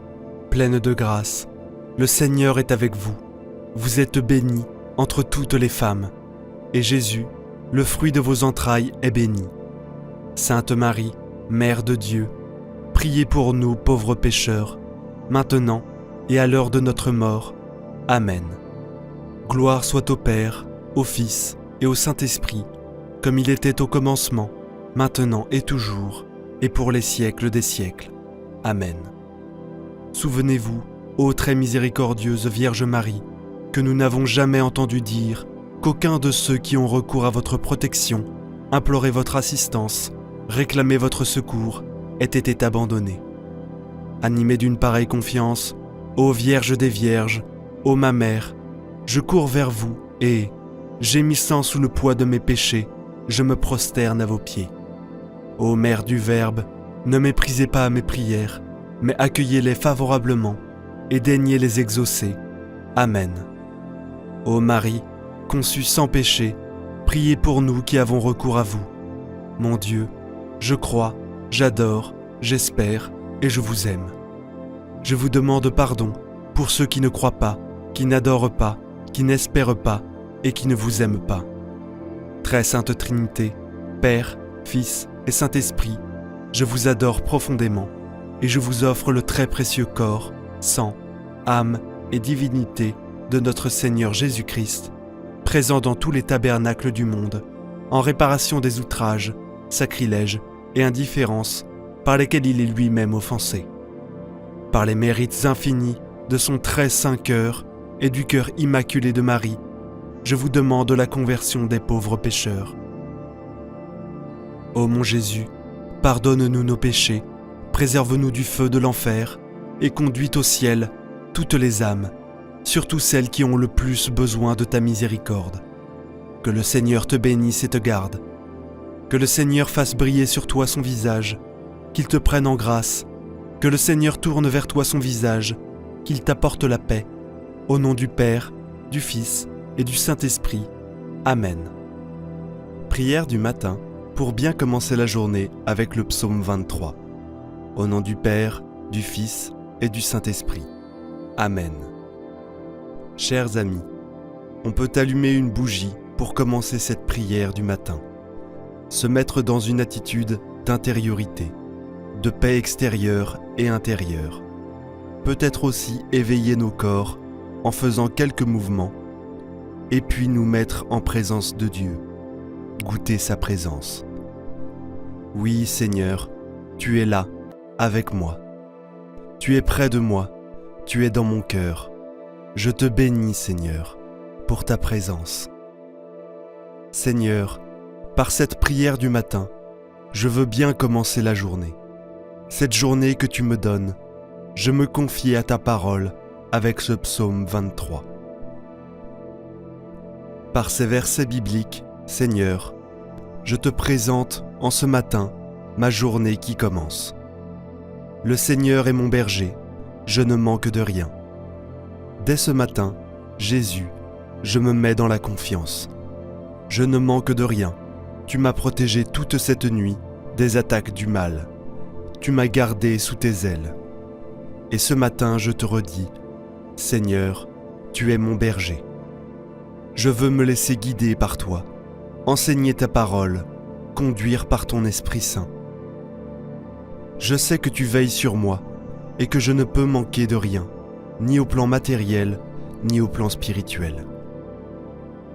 pleine de grâce. Le Seigneur est avec vous. Vous êtes bénie entre toutes les femmes, et Jésus, le fruit de vos entrailles, est béni. Sainte Marie, Mère de Dieu, priez pour nous pauvres pécheurs, maintenant et à l'heure de notre mort. Amen. Gloire soit au Père, au Fils et au Saint-Esprit, comme il était au commencement, maintenant et toujours, et pour les siècles des siècles. Amen. Souvenez-vous, ô très miséricordieuse Vierge Marie, que nous n'avons jamais entendu dire qu'aucun de ceux qui ont recours à votre protection implorait votre assistance réclamer votre secours ait été abandonné. Animé d'une pareille confiance, ô Vierge des Vierges, ô ma mère, je cours vers vous et, gémissant sous le poids de mes péchés, je me prosterne à vos pieds. Ô Mère du Verbe, ne méprisez pas mes prières, mais accueillez-les favorablement et daignez les exaucer. Amen. Ô Marie, conçue sans péché, priez pour nous qui avons recours à vous. Mon Dieu, je crois, j'adore, j'espère et je vous aime. Je vous demande pardon pour ceux qui ne croient pas, qui n'adorent pas, qui n'espèrent pas et qui ne vous aiment pas. Très Sainte Trinité, Père, Fils et Saint-Esprit, je vous adore profondément et je vous offre le très précieux corps, sang, âme et divinité de notre Seigneur Jésus-Christ, présent dans tous les tabernacles du monde, en réparation des outrages, sacrilèges et indifférences par lesquels il est lui-même offensé. Par les mérites infinis de son très saint cœur et du cœur immaculé de Marie, je vous demande la conversion des pauvres pécheurs. Ô mon Jésus, pardonne-nous nos péchés, préserve-nous du feu de l'enfer et conduis au ciel toutes les âmes, surtout celles qui ont le plus besoin de ta miséricorde. Que le Seigneur te bénisse et te garde. Que le Seigneur fasse briller sur toi son visage, qu'il te prenne en grâce. Que le Seigneur tourne vers toi son visage, qu'il t'apporte la paix. Au nom du Père, du Fils et du Saint-Esprit. Amen. Prière du matin pour bien commencer la journée avec le psaume 23. Au nom du Père, du Fils et du Saint-Esprit. Amen. Chers amis, on peut allumer une bougie pour commencer cette prière du matin. Se mettre dans une attitude d'intériorité, de paix extérieure et intérieure. Peut-être aussi éveiller nos corps en faisant quelques mouvements et puis nous mettre en présence de Dieu, goûter sa présence. Oui, Seigneur, tu es là, avec moi. Tu es près de moi, tu es dans mon cœur. Je te bénis, Seigneur, pour ta présence. Seigneur, par cette prière du matin, je veux bien commencer la journée. Cette journée que tu me donnes, je me confie à ta parole avec ce psaume 23. Par ces versets bibliques, Seigneur, je te présente en ce matin ma journée qui commence. Le Seigneur est mon berger, je ne manque de rien. Dès ce matin, Jésus, je me mets dans la confiance. Je ne manque de rien. Tu m'as protégé toute cette nuit des attaques du mal. Tu m'as gardé sous tes ailes. Et ce matin, je te redis, Seigneur, tu es mon berger. Je veux me laisser guider par toi, enseigner ta parole, conduire par ton Esprit Saint. Je sais que tu veilles sur moi et que je ne peux manquer de rien, ni au plan matériel, ni au plan spirituel.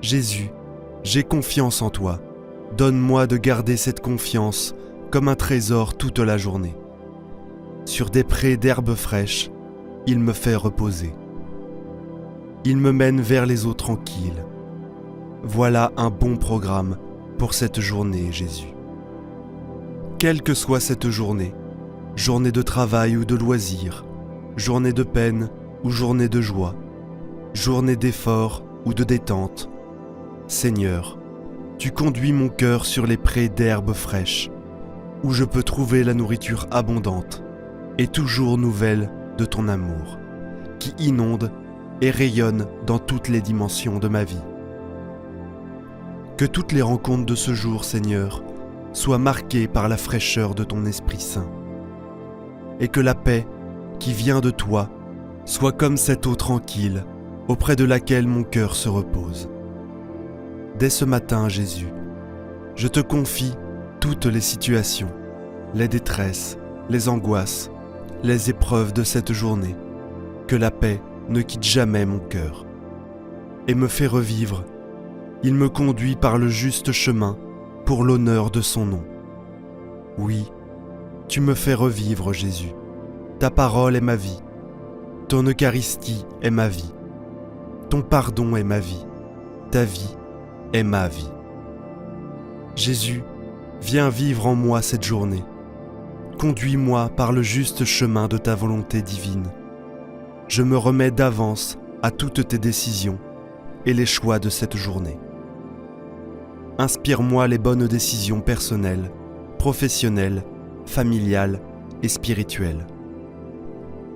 Jésus, j'ai confiance en toi. Donne-moi de garder cette confiance comme un trésor toute la journée. Sur des prés d'herbes fraîches, il me fait reposer. Il me mène vers les eaux tranquilles. Voilà un bon programme pour cette journée, Jésus. Quelle que soit cette journée, journée de travail ou de loisir, journée de peine ou journée de joie, journée d'effort ou de détente, Seigneur, tu conduis mon cœur sur les prés d'herbes fraîches, où je peux trouver la nourriture abondante et toujours nouvelle de ton amour, qui inonde et rayonne dans toutes les dimensions de ma vie. Que toutes les rencontres de ce jour, Seigneur, soient marquées par la fraîcheur de ton Esprit Saint, et que la paix qui vient de toi soit comme cette eau tranquille auprès de laquelle mon cœur se repose. Dès ce matin, Jésus, je te confie toutes les situations, les détresses, les angoisses, les épreuves de cette journée. Que la paix ne quitte jamais mon cœur et me fait revivre. Il me conduit par le juste chemin pour l'honneur de son nom. Oui, tu me fais revivre, Jésus. Ta parole est ma vie. Ton Eucharistie est ma vie. Ton pardon est ma vie. Ta vie est ma vie. Jésus, Viens vivre en moi cette journée. Conduis-moi par le juste chemin de ta volonté divine. Je me remets d'avance à toutes tes décisions et les choix de cette journée. Inspire-moi les bonnes décisions personnelles, professionnelles, familiales et spirituelles.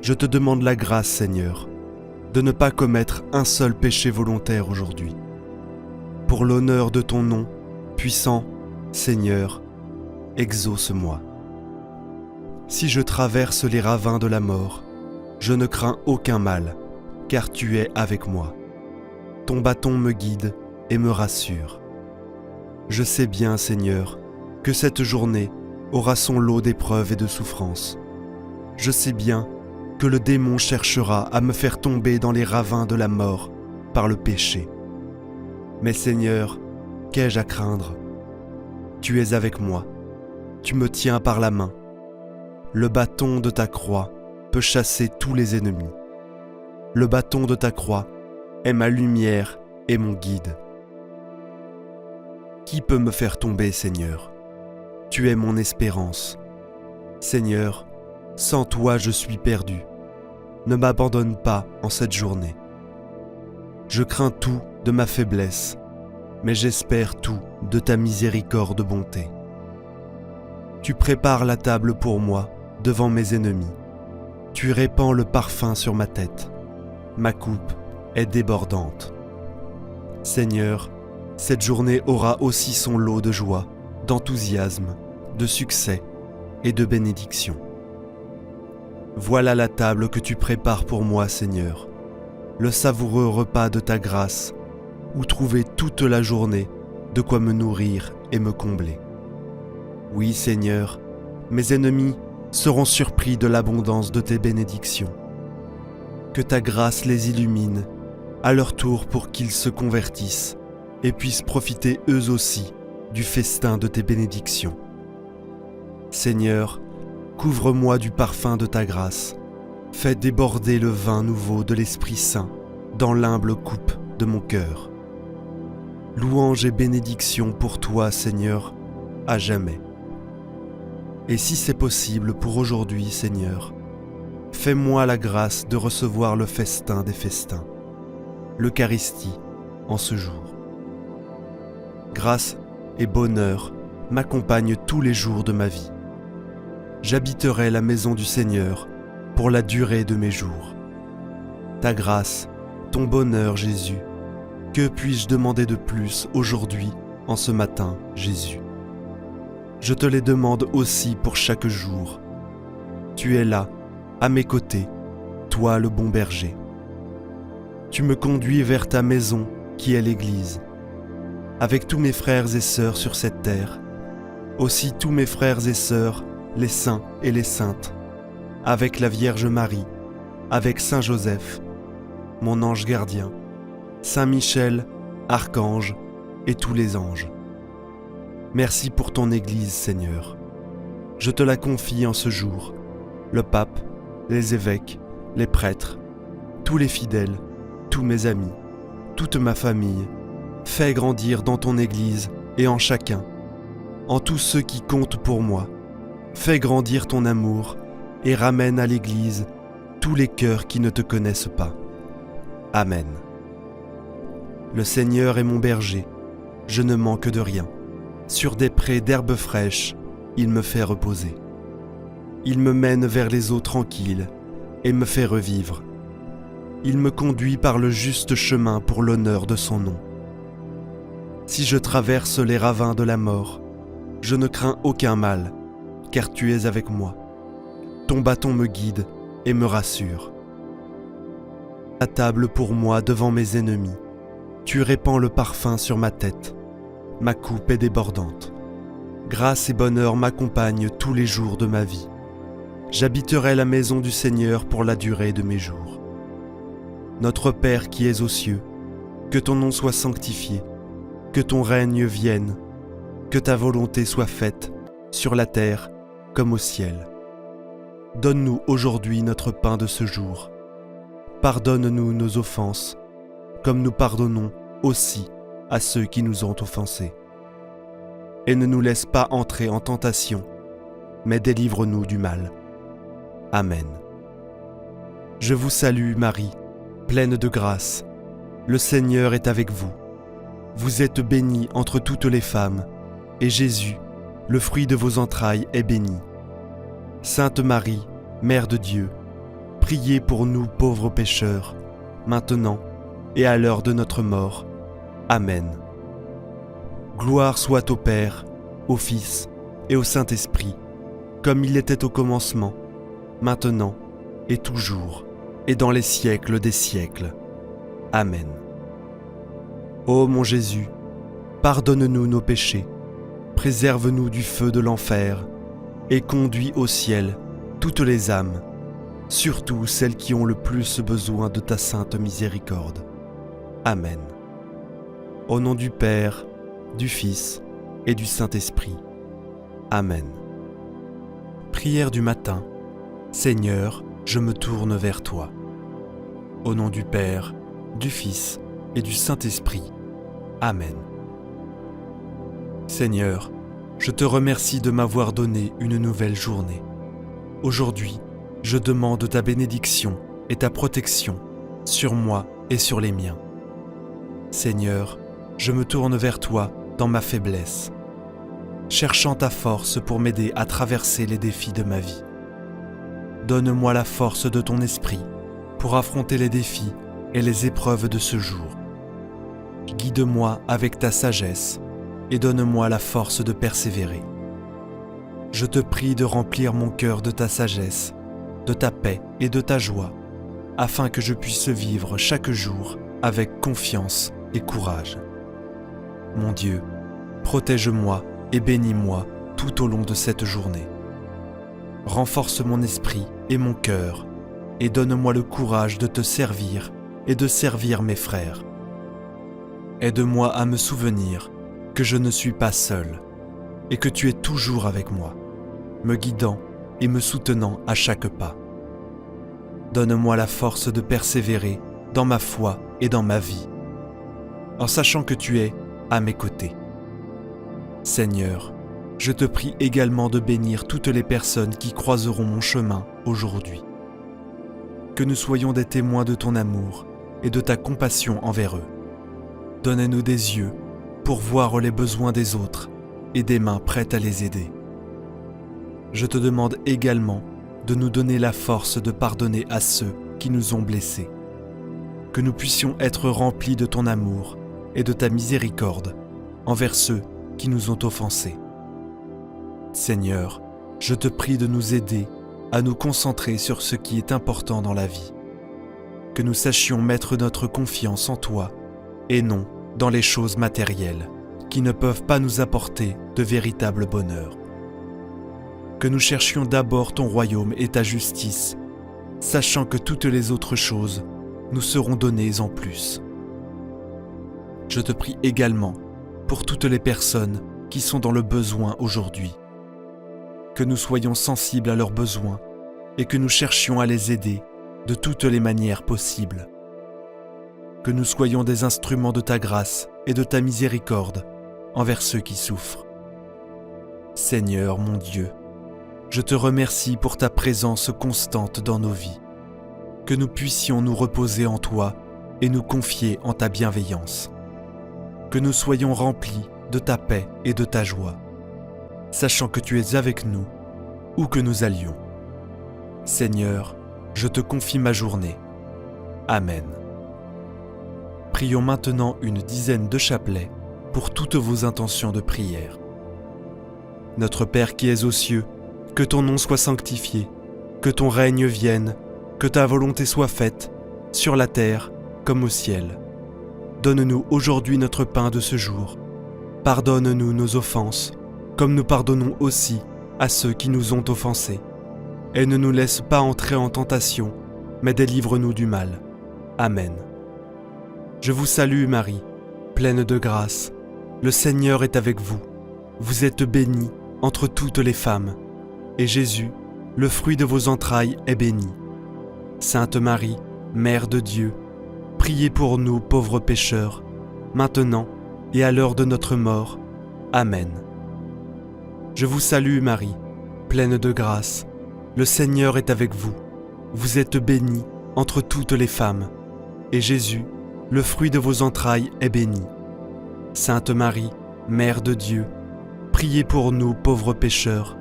Je te demande la grâce, Seigneur, de ne pas commettre un seul péché volontaire aujourd'hui. Pour l'honneur de ton nom, puissant Seigneur, exauce-moi. Si je traverse les ravins de la mort, je ne crains aucun mal, car tu es avec moi. Ton bâton me guide et me rassure. Je sais bien, Seigneur, que cette journée aura son lot d'épreuves et de souffrances. Je sais bien que le démon cherchera à me faire tomber dans les ravins de la mort par le péché. Mais Seigneur, qu'ai-je à craindre? Tu es avec moi, tu me tiens par la main. Le bâton de ta croix peut chasser tous les ennemis. Le bâton de ta croix est ma lumière et mon guide. Qui peut me faire tomber, Seigneur? Tu es mon espérance. Seigneur, sans toi je suis perdu. Ne m'abandonne pas en cette journée. Je crains tout de ma faiblesse, mais j'espère tout de ta miséricorde bonté. Tu prépares la table pour moi devant mes ennemis. Tu répands le parfum sur ma tête. Ma coupe est débordante. Seigneur, cette journée aura aussi son lot de joie, d'enthousiasme, de succès et de bénédiction. Voilà la table que tu prépares pour moi, Seigneur, le savoureux repas de ta grâce, où trouver toute la journée de quoi me nourrir et me combler. Oui, Seigneur, mes ennemis seront surpris de l'abondance de tes bénédictions. Que ta grâce les illumine, à leur tour pour qu'ils se convertissent et puissent profiter eux aussi du festin de tes bénédictions. Seigneur, couvre-moi du parfum de ta grâce, fais déborder le vin nouveau de l'Esprit Saint dans l'humble coupe de mon cœur. Louange et bénédiction pour toi, Seigneur, à jamais. Et si c'est possible pour aujourd'hui, Seigneur, fais-moi la grâce de recevoir le festin des festins, l'Eucharistie en ce jour. Grâce et bonheur m'accompagnent tous les jours de ma vie. J'habiterai la maison du Seigneur pour la durée de mes jours. Ta grâce, ton bonheur, Jésus, que puis-je demander de plus aujourd'hui, en ce matin, Jésus? Je te les demande aussi pour chaque jour. Tu es là, à mes côtés, toi le bon berger. Tu me conduis vers ta maison qui est l'Église, avec tous mes frères et sœurs sur cette terre, aussi tous mes frères et sœurs, les saints et les saintes, avec la Vierge Marie, avec Saint Joseph, mon ange gardien, Saint Michel, archange et tous les anges. Merci pour ton Église, Seigneur. Je te la confie en ce jour, le pape, les évêques, les prêtres, tous les fidèles, tous mes amis, toute ma famille. Fais grandir dans ton Église et en chacun, en tous ceux qui comptent pour moi. Fais grandir ton amour et ramène à l'Église tous les cœurs qui ne te connaissent pas. Amen. Le Seigneur est mon berger, je ne manque de rien. Sur des prés d'herbes fraîches, il me fait reposer. Il me mène vers les eaux tranquilles et me fait revivre. Il me conduit par le juste chemin pour l'honneur de son nom. Si je traverse les ravins de la mort, je ne crains aucun mal, car tu es avec moi. Ton bâton me guide et me rassure. À table pour moi devant mes ennemis, tu répands le parfum sur ma tête. Ma coupe est débordante. Grâce et bonheur m'accompagnent tous les jours de ma vie. J'habiterai la maison du Seigneur pour la durée de mes jours. Notre Père qui es aux cieux, que ton nom soit sanctifié, que ton règne vienne, que ta volonté soit faite, sur la terre comme au ciel. Donne-nous aujourd'hui notre pain de ce jour. Pardonne-nous nos offenses, comme nous pardonnons aussi à ceux qui nous ont offensés. et ne nous laisse pas entrer en tentation, mais délivre-nous du mal. Amen. Je vous salue Marie, pleine de grâce. Le Seigneur est avec vous. Vous êtes bénie entre toutes les femmes, et Jésus, le fruit de vos entrailles, est béni. Sainte Marie, Mère de Dieu, priez pour nous pauvres pécheurs, maintenant et à l'heure de notre mort. Amen. Gloire soit au Père, au Fils et au Saint-Esprit, comme il était au commencement, maintenant et toujours, et dans les siècles des siècles. Amen. Ô mon Jésus, pardonne-nous nos péchés, préserve-nous du feu de l'enfer, et conduis au ciel toutes les âmes, surtout celles qui ont le plus besoin de ta sainte miséricorde. Amen. Au nom du Père, du Fils et du Saint-Esprit. Amen. Prière du matin. Seigneur, je me tourne vers toi. Au nom du Père, du Fils et du Saint-Esprit. Amen. Seigneur, je te remercie de m'avoir donné une nouvelle journée. Aujourd'hui, je demande ta bénédiction et ta protection sur moi et sur les miens. Seigneur, je me tourne vers toi dans ma faiblesse, cherchant ta force pour m'aider à traverser les défis de ma vie. Donne-moi la force de ton esprit pour affronter les défis et les épreuves de ce jour. Guide-moi avec ta sagesse et donne-moi la force de persévérer. Je te prie de remplir mon cœur de ta sagesse, de ta paix et de ta joie, afin que je puisse vivre chaque jour avec confiance et courage. Mon Dieu, protège-moi et bénis-moi tout au long de cette journée. Renforce mon esprit et mon cœur, et donne-moi le courage de te servir et de servir mes frères. Aide-moi à me souvenir que je ne suis pas seul, et que tu es toujours avec moi, me guidant et me soutenant à chaque pas. Donne-moi la force de persévérer dans ma foi et dans ma vie, en sachant que tu es à mes côtés. Seigneur, je te prie également de bénir toutes les personnes qui croiseront mon chemin aujourd'hui. Que nous soyons des témoins de ton amour et de ta compassion envers eux. Donne-nous des yeux pour voir les besoins des autres et des mains prêtes à les aider. Je te demande également de nous donner la force de pardonner à ceux qui nous ont blessés. Que nous puissions être remplis de ton amour et de ta miséricorde envers ceux qui nous ont offensés. Seigneur, je te prie de nous aider à nous concentrer sur ce qui est important dans la vie. Que nous sachions mettre notre confiance en toi et non dans les choses matérielles qui ne peuvent pas nous apporter de véritable bonheur. Que nous cherchions d'abord ton royaume et ta justice, sachant que toutes les autres choses nous seront données en plus. Je te prie également pour toutes les personnes qui sont dans le besoin aujourd'hui. Que nous soyons sensibles à leurs besoins et que nous cherchions à les aider de toutes les manières possibles. Que nous soyons des instruments de ta grâce et de ta miséricorde envers ceux qui souffrent. Seigneur mon Dieu, je te remercie pour ta présence constante dans nos vies. Que nous puissions nous reposer en toi et nous confier en ta bienveillance. Que nous soyons remplis de ta paix et de ta joie, sachant que tu es avec nous, où que nous allions. Seigneur, je te confie ma journée. Amen. Prions maintenant une dizaine de chapelets pour toutes vos intentions de prière. Notre Père qui es aux cieux, que ton nom soit sanctifié, que ton règne vienne, que ta volonté soit faite, sur la terre comme au ciel. Donne-nous aujourd'hui notre pain de ce jour. Pardonne-nous nos offenses, comme nous pardonnons aussi à ceux qui nous ont offensés. Et ne nous laisse pas entrer en tentation, mais délivre-nous du mal. Amen. Je vous salue Marie, pleine de grâce. Le Seigneur est avec vous. Vous êtes bénie entre toutes les femmes, et Jésus, le fruit de vos entrailles, est béni. Sainte Marie, Mère de Dieu, priez pour nous pauvres pécheurs, maintenant et à l'heure de notre mort. Amen. Je vous salue Marie, pleine de grâce. Le Seigneur est avec vous. Vous êtes bénie entre toutes les femmes, et Jésus, le fruit de vos entrailles, est béni. Sainte Marie, Mère de Dieu, priez pour nous pauvres pécheurs,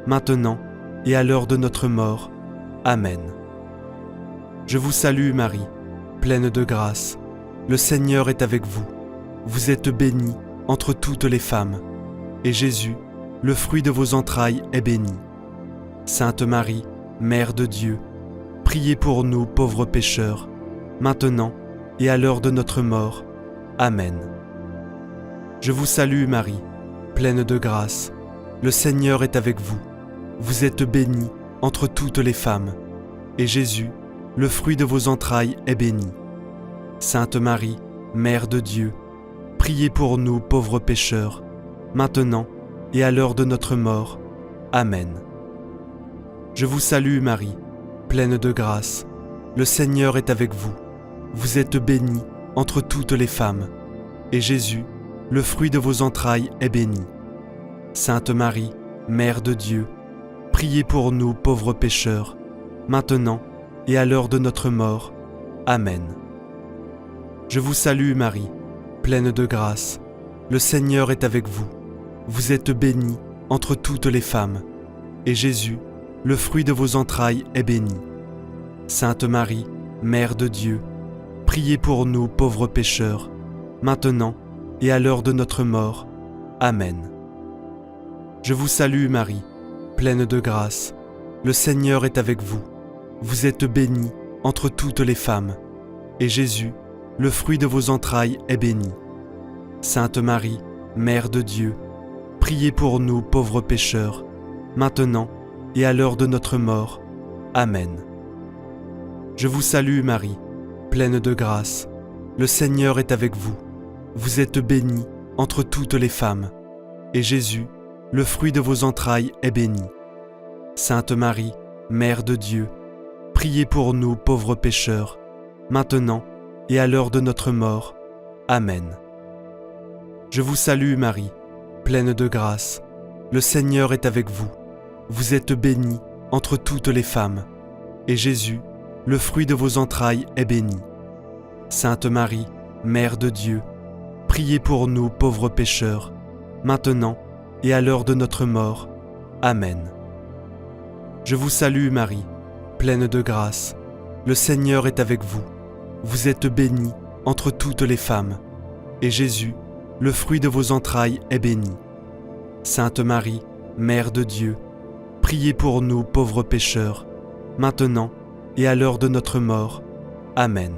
maintenant et à l'heure de notre mort. Amen. Je vous salue Marie, pleine de grâce. Le Seigneur est avec vous. Vous êtes bénie entre toutes les femmes, et Jésus, le fruit de vos entrailles, est béni. Sainte Marie, Mère de Dieu, priez pour nous pauvres pécheurs, maintenant et à l'heure de notre mort. Amen. Je vous salue Marie, pleine de grâce. Le Seigneur est avec vous. Vous êtes bénie entre toutes les femmes, et Jésus, le fruit de vos entrailles, est béni. Sainte Marie, Mère de Dieu, priez pour nous pauvres pécheurs, maintenant et à l'heure de notre mort. Amen. Je vous salue Marie, pleine de grâce. Le Seigneur est avec vous. Vous êtes bénie entre toutes les femmes, et Jésus, le fruit de vos entrailles, est béni. Sainte Marie, Mère de Dieu, priez pour nous pauvres pécheurs, maintenant et à l'heure de notre mort. Amen. Je vous salue Marie, pleine de grâce. Le Seigneur est avec vous. Vous êtes bénie entre toutes les femmes, et Jésus, le fruit de vos entrailles, est béni. Sainte Marie, Mère de Dieu, priez pour nous pauvres pécheurs, maintenant et à l'heure de notre mort. Amen. Je vous salue Marie, pleine de grâce. Le Seigneur est avec vous. Vous êtes bénie entre toutes les femmes, et Jésus, le fruit de vos entrailles, est béni. Sainte Marie, Mère de Dieu, priez pour nous pauvres pécheurs, maintenant et à l'heure de notre mort. Amen. Je vous salue Marie, pleine de grâce. Le Seigneur est avec vous. Vous êtes bénie entre toutes les femmes, et Jésus, le fruit de vos entrailles, est béni. Sainte Marie, Mère de Dieu, priez pour nous pauvres pécheurs, maintenant et à l'heure de notre mort. Amen. Je vous salue Marie, pleine de grâce. Le Seigneur est avec vous. Vous êtes bénie entre toutes les femmes, et Jésus, le fruit de vos entrailles, est béni. Sainte Marie, Mère de Dieu, priez pour nous pauvres pécheurs, maintenant et à l'heure de notre mort. Amen. Je vous salue Marie, pleine de grâce. Le Seigneur est avec vous. Vous êtes bénie entre toutes les femmes, et Jésus, le fruit de vos entrailles, est béni. Sainte Marie, Mère de Dieu, priez pour nous pauvres pécheurs, maintenant et à l'heure de notre mort. Amen.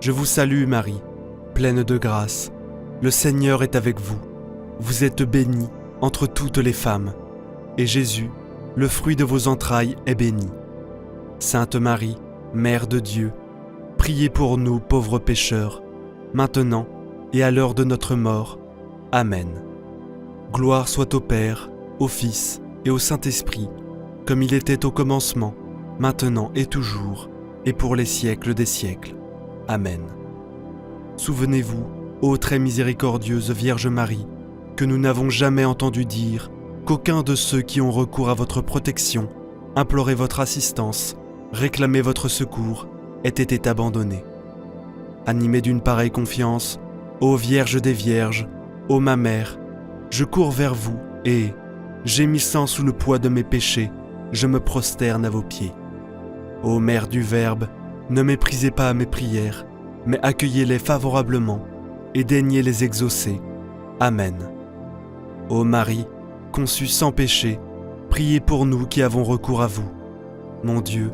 Je vous salue Marie, pleine de grâce. Le Seigneur est avec vous. Vous êtes bénie entre toutes les femmes, et Jésus, le fruit de vos entrailles, est béni. Sainte Marie, Mère de Dieu, priez pour nous pauvres pécheurs, maintenant et à l'heure de notre mort. Amen. Gloire soit au Père, au Fils et au Saint-Esprit, comme il était au commencement, maintenant et toujours, et pour les siècles des siècles. Amen. Souvenez-vous, ô très miséricordieuse Vierge Marie, que nous n'avons jamais entendu dire qu'aucun de ceux qui ont recours à votre protection, imploré votre assistance, réclamé votre secours, ait été abandonné. Animé d'une pareille confiance, ô Vierge des Vierges, ô ma Mère, je cours vers vous et, gémissant sous le poids de mes péchés, je me prosterne à vos pieds. Ô Mère du Verbe, ne méprisez pas mes prières, mais accueillez-les favorablement et daignez les exaucer. Amen. Ô Marie, conçue sans péché, priez pour nous qui avons recours à vous. Mon Dieu,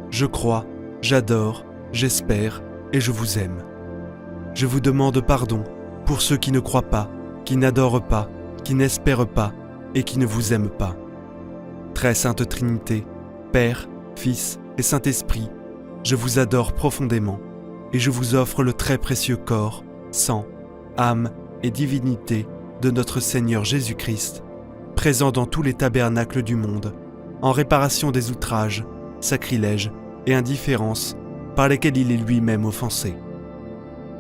je crois, j'adore, j'espère et je vous aime. Je vous demande pardon pour ceux qui ne croient pas, qui n'adorent pas, qui n'espèrent pas et qui ne vous aiment pas. Très Sainte Trinité, Père, Fils et Saint-Esprit, je vous adore profondément et je vous offre le très précieux corps, sang, âme et divinité de notre Seigneur Jésus-Christ, présent dans tous les tabernacles du monde, en réparation des outrages, sacrilèges et indifférences par lesquels il est lui-même offensé.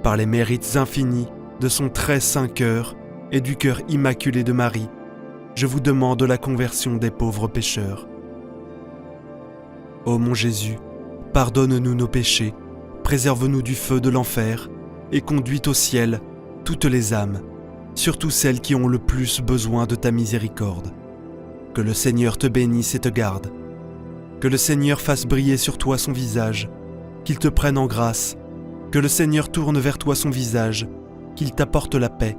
Par les mérites infinis de son très saint cœur et du cœur immaculé de Marie, je vous demande la conversion des pauvres pécheurs. Ô mon Jésus, pardonne-nous nos péchés, préserve-nous du feu de l'enfer et conduis au ciel toutes les âmes, surtout celles qui ont le plus besoin de ta miséricorde. Que le Seigneur te bénisse et te garde. Que le Seigneur fasse briller sur toi son visage, qu'il te prenne en grâce. Que le Seigneur tourne vers toi son visage, qu'il t'apporte la paix.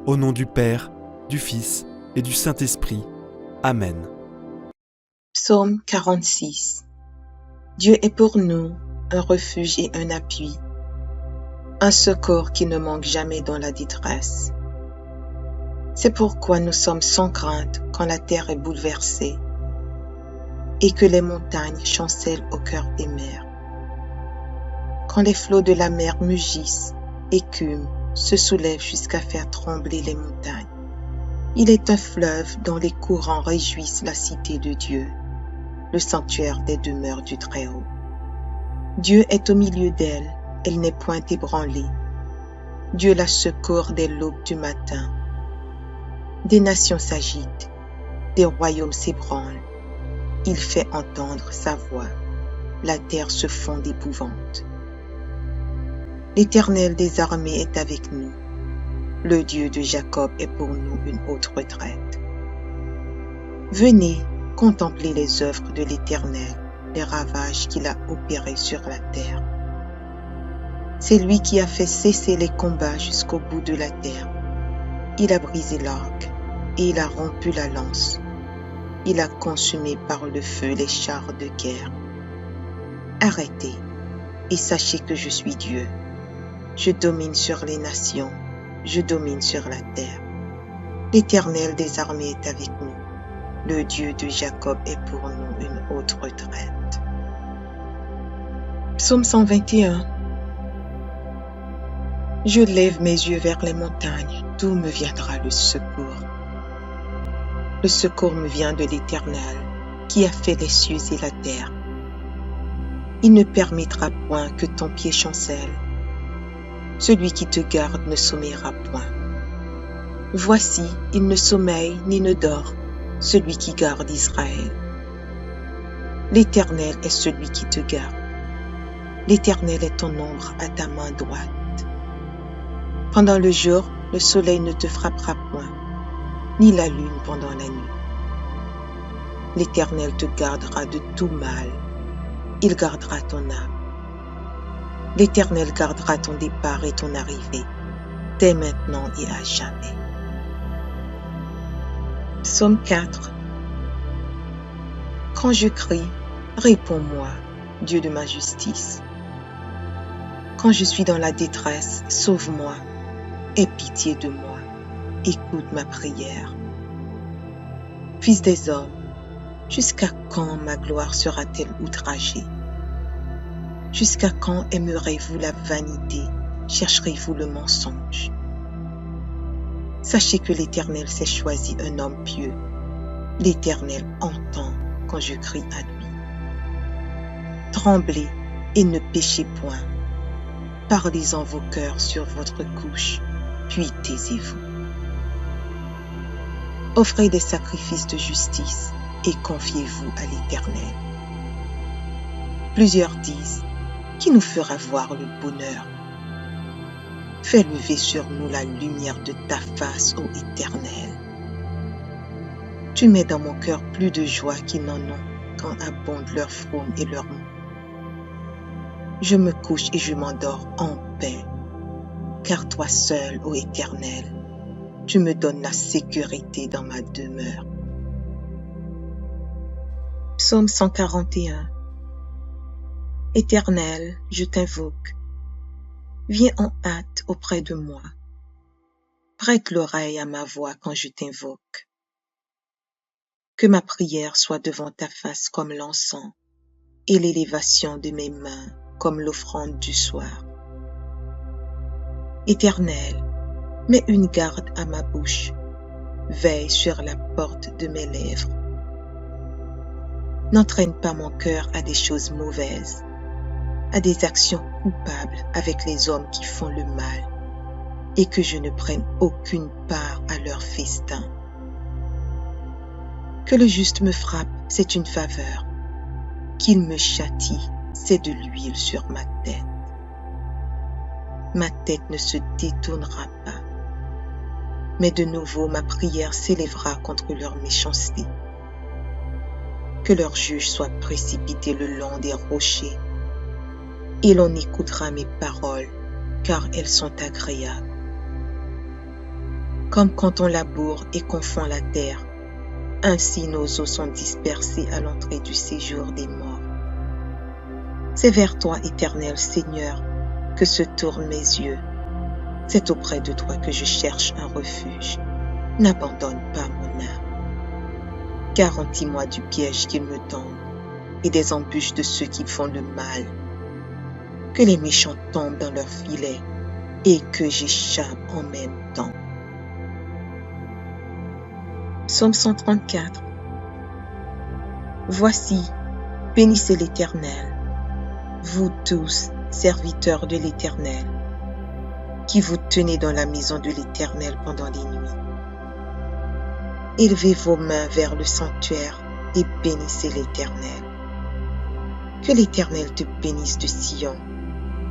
Au nom du Père, du Fils et du Saint-Esprit. Amen. Psaume 46. Dieu est pour nous un refuge et un appui, un secours qui ne manque jamais dans la détresse. C'est pourquoi nous sommes sans crainte quand la terre est bouleversée et que les montagnes chancellent au cœur des mers. Quand les flots de la mer mugissent, écument, se soulèvent jusqu'à faire trembler les montagnes. Il est un fleuve dont les courants réjouissent la cité de Dieu, le sanctuaire des demeures du Très-Haut. Dieu est au milieu d'elle, elle n'est point ébranlée. Dieu la secourt dès l'aube du matin. Des nations s'agitent, des royaumes s'ébranlent. Il fait entendre sa voix, la terre se fond d'épouvante. L'Éternel des armées est avec nous. Le Dieu de Jacob est pour nous une haute retraite. Venez contempler les œuvres de l'Éternel, les ravages qu'il a opérés sur la terre. C'est lui qui a fait cesser les combats jusqu'au bout de la terre. Il a brisé l'arc et il a rompu la lance. Il a consumé par le feu les chars de guerre. Arrêtez et sachez que je suis Dieu. Je domine sur les nations, je domine sur la terre. L'Éternel des armées est avec nous. Le Dieu de Jacob est pour nous une haute retraite. Psaume 121. Je lève mes yeux vers les montagnes, d'où me viendra le secours. Le secours me vient de l'Éternel, qui a fait les cieux et la terre. Il ne permettra point que ton pied chancelle. Celui qui te garde ne sommeillera point. Voici, il ne sommeille ni ne dort, celui qui garde Israël. L'Éternel est celui qui te garde. L'Éternel est ton ombre à ta main droite. Pendant le jour, le soleil ne te frappera point, ni la lune pendant la nuit. L'Éternel te gardera de tout mal. Il gardera ton âme. L'Éternel gardera ton départ et ton arrivée, dès maintenant et à jamais. Psaume 4. Quand je crie, réponds-moi, Dieu de ma justice. Quand je suis dans la détresse, sauve-moi, aie pitié de moi, écoute ma prière. Fils des hommes, jusqu'à quand ma gloire sera-t-elle outragée? Jusqu'à quand aimerez-vous la vanité, chercherez-vous le mensonge? Sachez que l'Éternel s'est choisi un homme pieux. L'Éternel entend quand je crie à lui. Tremblez et ne péchez point. Parlez en vos cœurs sur votre couche, puis taisez-vous. Offrez des sacrifices de justice et confiez-vous à l'Éternel. Plusieurs disent, qui nous fera voir le bonheur? Fais lever sur nous la lumière de ta face, ô Éternel. Tu mets dans mon cœur plus de joie qu'ils n'en ont quand abondent leurs fraumes et leurs mots. Je me couche et je m'endors en paix, car toi seul, ô Éternel, tu me donnes la sécurité dans ma demeure. Psaume 141. Éternel, je t'invoque. Viens en hâte auprès de moi. Prête l'oreille à ma voix quand je t'invoque. Que ma prière soit devant ta face comme l'encens et l'élévation de mes mains comme l'offrande du soir. Éternel, mets une garde à ma bouche, veille sur la porte de mes lèvres. N'entraîne pas mon cœur à des choses mauvaises, à des actions coupables avec les hommes qui font le mal, et que je ne prenne aucune part à leur festin. Que le juste me frappe, c'est une faveur. Qu'il me châtie, c'est de l'huile sur ma tête. Ma tête ne se détournera pas, mais de nouveau ma prière s'élèvera contre leur méchanceté. Que leur juge soit précipité le long des rochers, et l'on écoutera mes paroles, car elles sont agréables. Comme quand on laboure et confond la terre, ainsi nos os sont dispersés à l'entrée du séjour des morts. C'est vers toi, Éternel Seigneur, que se tournent mes yeux. C'est auprès de toi que je cherche un refuge. N'abandonne pas mon âme. Garantis-moi du piège qu'ils me tendent et des embûches de ceux qui font le mal. Que les méchants tombent dans leur filet et que j'échappe en même temps. Psaume 134. Voici, bénissez l'Éternel, vous tous, serviteurs de l'Éternel, qui vous tenez dans la maison de l'Éternel pendant les nuits. Élevez vos mains vers le sanctuaire et bénissez l'Éternel. Que l'Éternel te bénisse de Sion,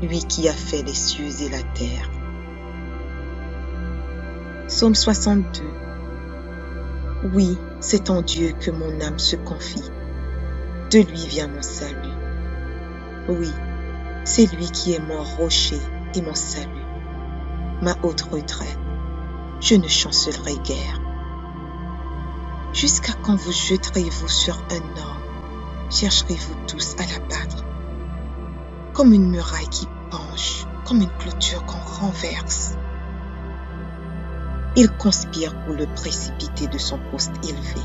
lui qui a fait les cieux et la terre. Psaume 62. Oui, c'est en Dieu que mon âme se confie. De lui vient mon salut. Oui, c'est lui qui est mon rocher et mon salut, ma haute retraite. Je ne chancellerai guère. Jusqu'à quand vous jetterez-vous sur un homme? Chercherez-vous tous à l'abattre? Comme une muraille qui penche, comme une clôture qu'on renverse. Ils conspirent pour le précipiter de son poste élevé.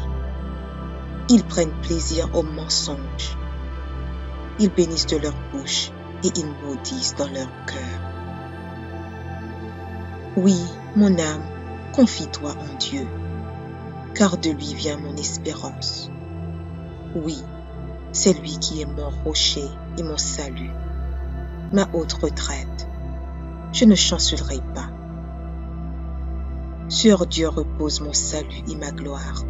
Ils prennent plaisir au mensonge. Ils bénissent de leur bouche et ils maudissent dans leur cœur. Oui, mon âme, confie-toi en Dieu, car de lui vient mon espérance. Oui, c'est lui qui est mon rocher et mon salut, ma haute retraite. Je ne chancellerai pas. Sur Dieu repose mon salut et ma gloire.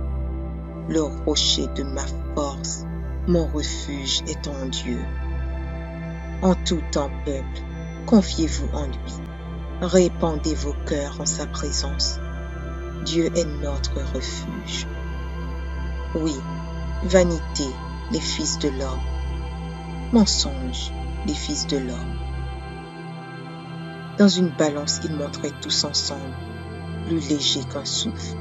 Le rocher de ma force, mon refuge est en Dieu. En tout temps, peuple, confiez-vous en lui. Répandez vos cœurs en sa présence. Dieu est notre refuge. Oui, vanité, les fils de l'homme. Mensonge, les fils de l'homme. Dans une balance, ils montraient tous ensemble, plus léger qu'un souffle.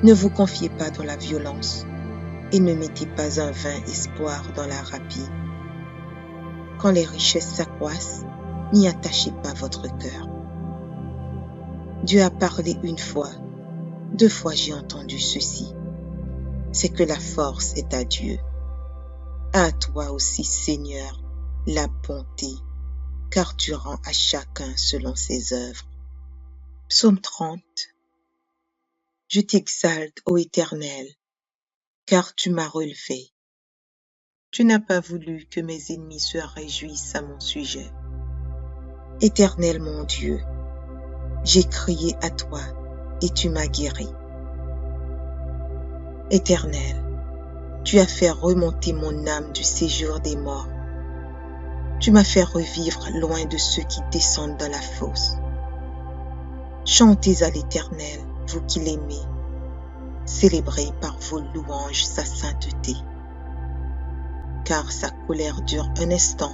Ne vous confiez pas dans la violence et ne mettez pas un vain espoir dans la rapine. Quand les richesses s'accroissent, n'y attachez pas votre cœur. Dieu a parlé une fois, 2 fois j'ai entendu ceci. C'est que la force est à Dieu. À toi aussi, Seigneur, la bonté, car tu rends à chacun selon ses œuvres. Psaume 30. Je t'exalte, ô Éternel, car tu m'as relevé. Tu n'as pas voulu que mes ennemis se réjouissent à mon sujet. Éternel mon Dieu, j'ai crié à toi et tu m'as guéri. Éternel, tu as fait remonter mon âme du séjour des morts. Tu m'as fait revivre loin de ceux qui descendent dans la fosse. Chantez à l'Éternel, vous qui l'aimez. Célébrez par vos louanges sa sainteté. Car sa colère dure un instant,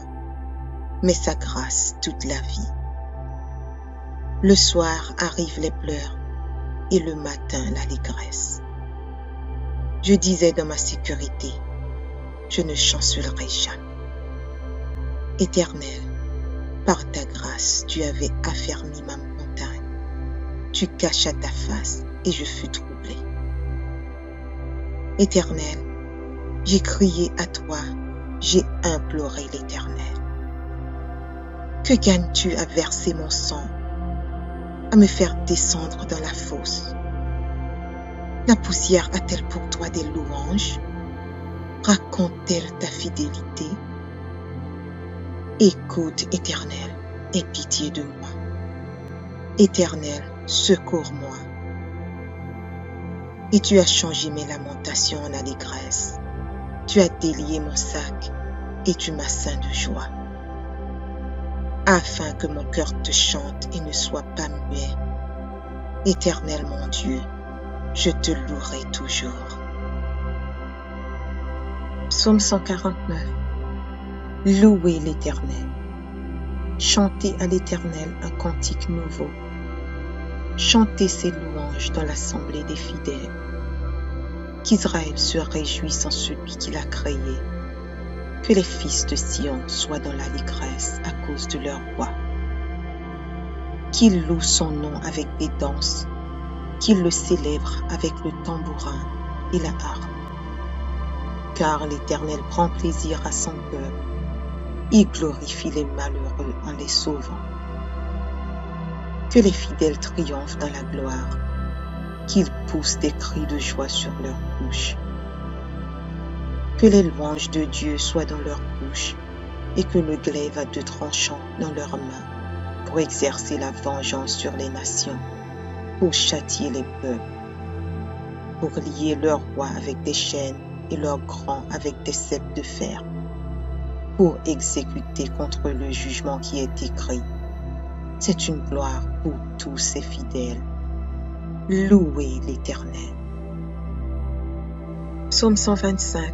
mais sa grâce toute la vie. Le soir arrivent les pleurs et le matin l'allégresse. Je disais dans ma sécurité, je ne chancellerai jamais. Éternel, par ta grâce, tu avais affermi ma montagne. Tu cachas ta face et je fus troublé. Éternel, j'ai crié à toi, j'ai imploré l'Éternel. Que gagnes-tu à verser mon sang, à me faire descendre dans la fosse? La poussière a-t-elle pour toi des louanges? Raconte-t-elle ta fidélité? Écoute, Éternel, aie pitié de moi. Éternel, secours-moi. et tu as changé mes lamentations en allégresse. Tu as délié mon sac et tu m'as ceint de joie, afin que mon cœur te chante et ne soit pas muet. Éternel mon Dieu, je te louerai toujours. Psaume 149. Louez l'Éternel. Chantez à l'Éternel un cantique nouveau. Chantez ses louanges dans l'assemblée des fidèles. Qu'Israël se réjouisse en celui qui l'a créé. Que les fils de Sion soient dans l'allégresse à cause de leur roi. Qu'ils louent son nom avec des danses, qu'ils le célèbrent avec le tambourin et la harpe. Car l'Éternel prend plaisir à son peuple, il glorifie les malheureux en les sauvant. Que les fidèles triomphent dans la gloire, qu'ils poussent des cris de joie sur leurs bouches. Que les louanges de Dieu soient dans leur bouche et que le glaive à deux tranchants dans leurs mains pour exercer la vengeance sur les nations, pour châtier les peuples, pour lier leurs rois avec des chaînes et leurs grands avec des ceps de fer, pour exécuter contre le jugement qui est écrit. C'est une gloire pour tous ses fidèles. Louez l'Éternel. Psaume 125.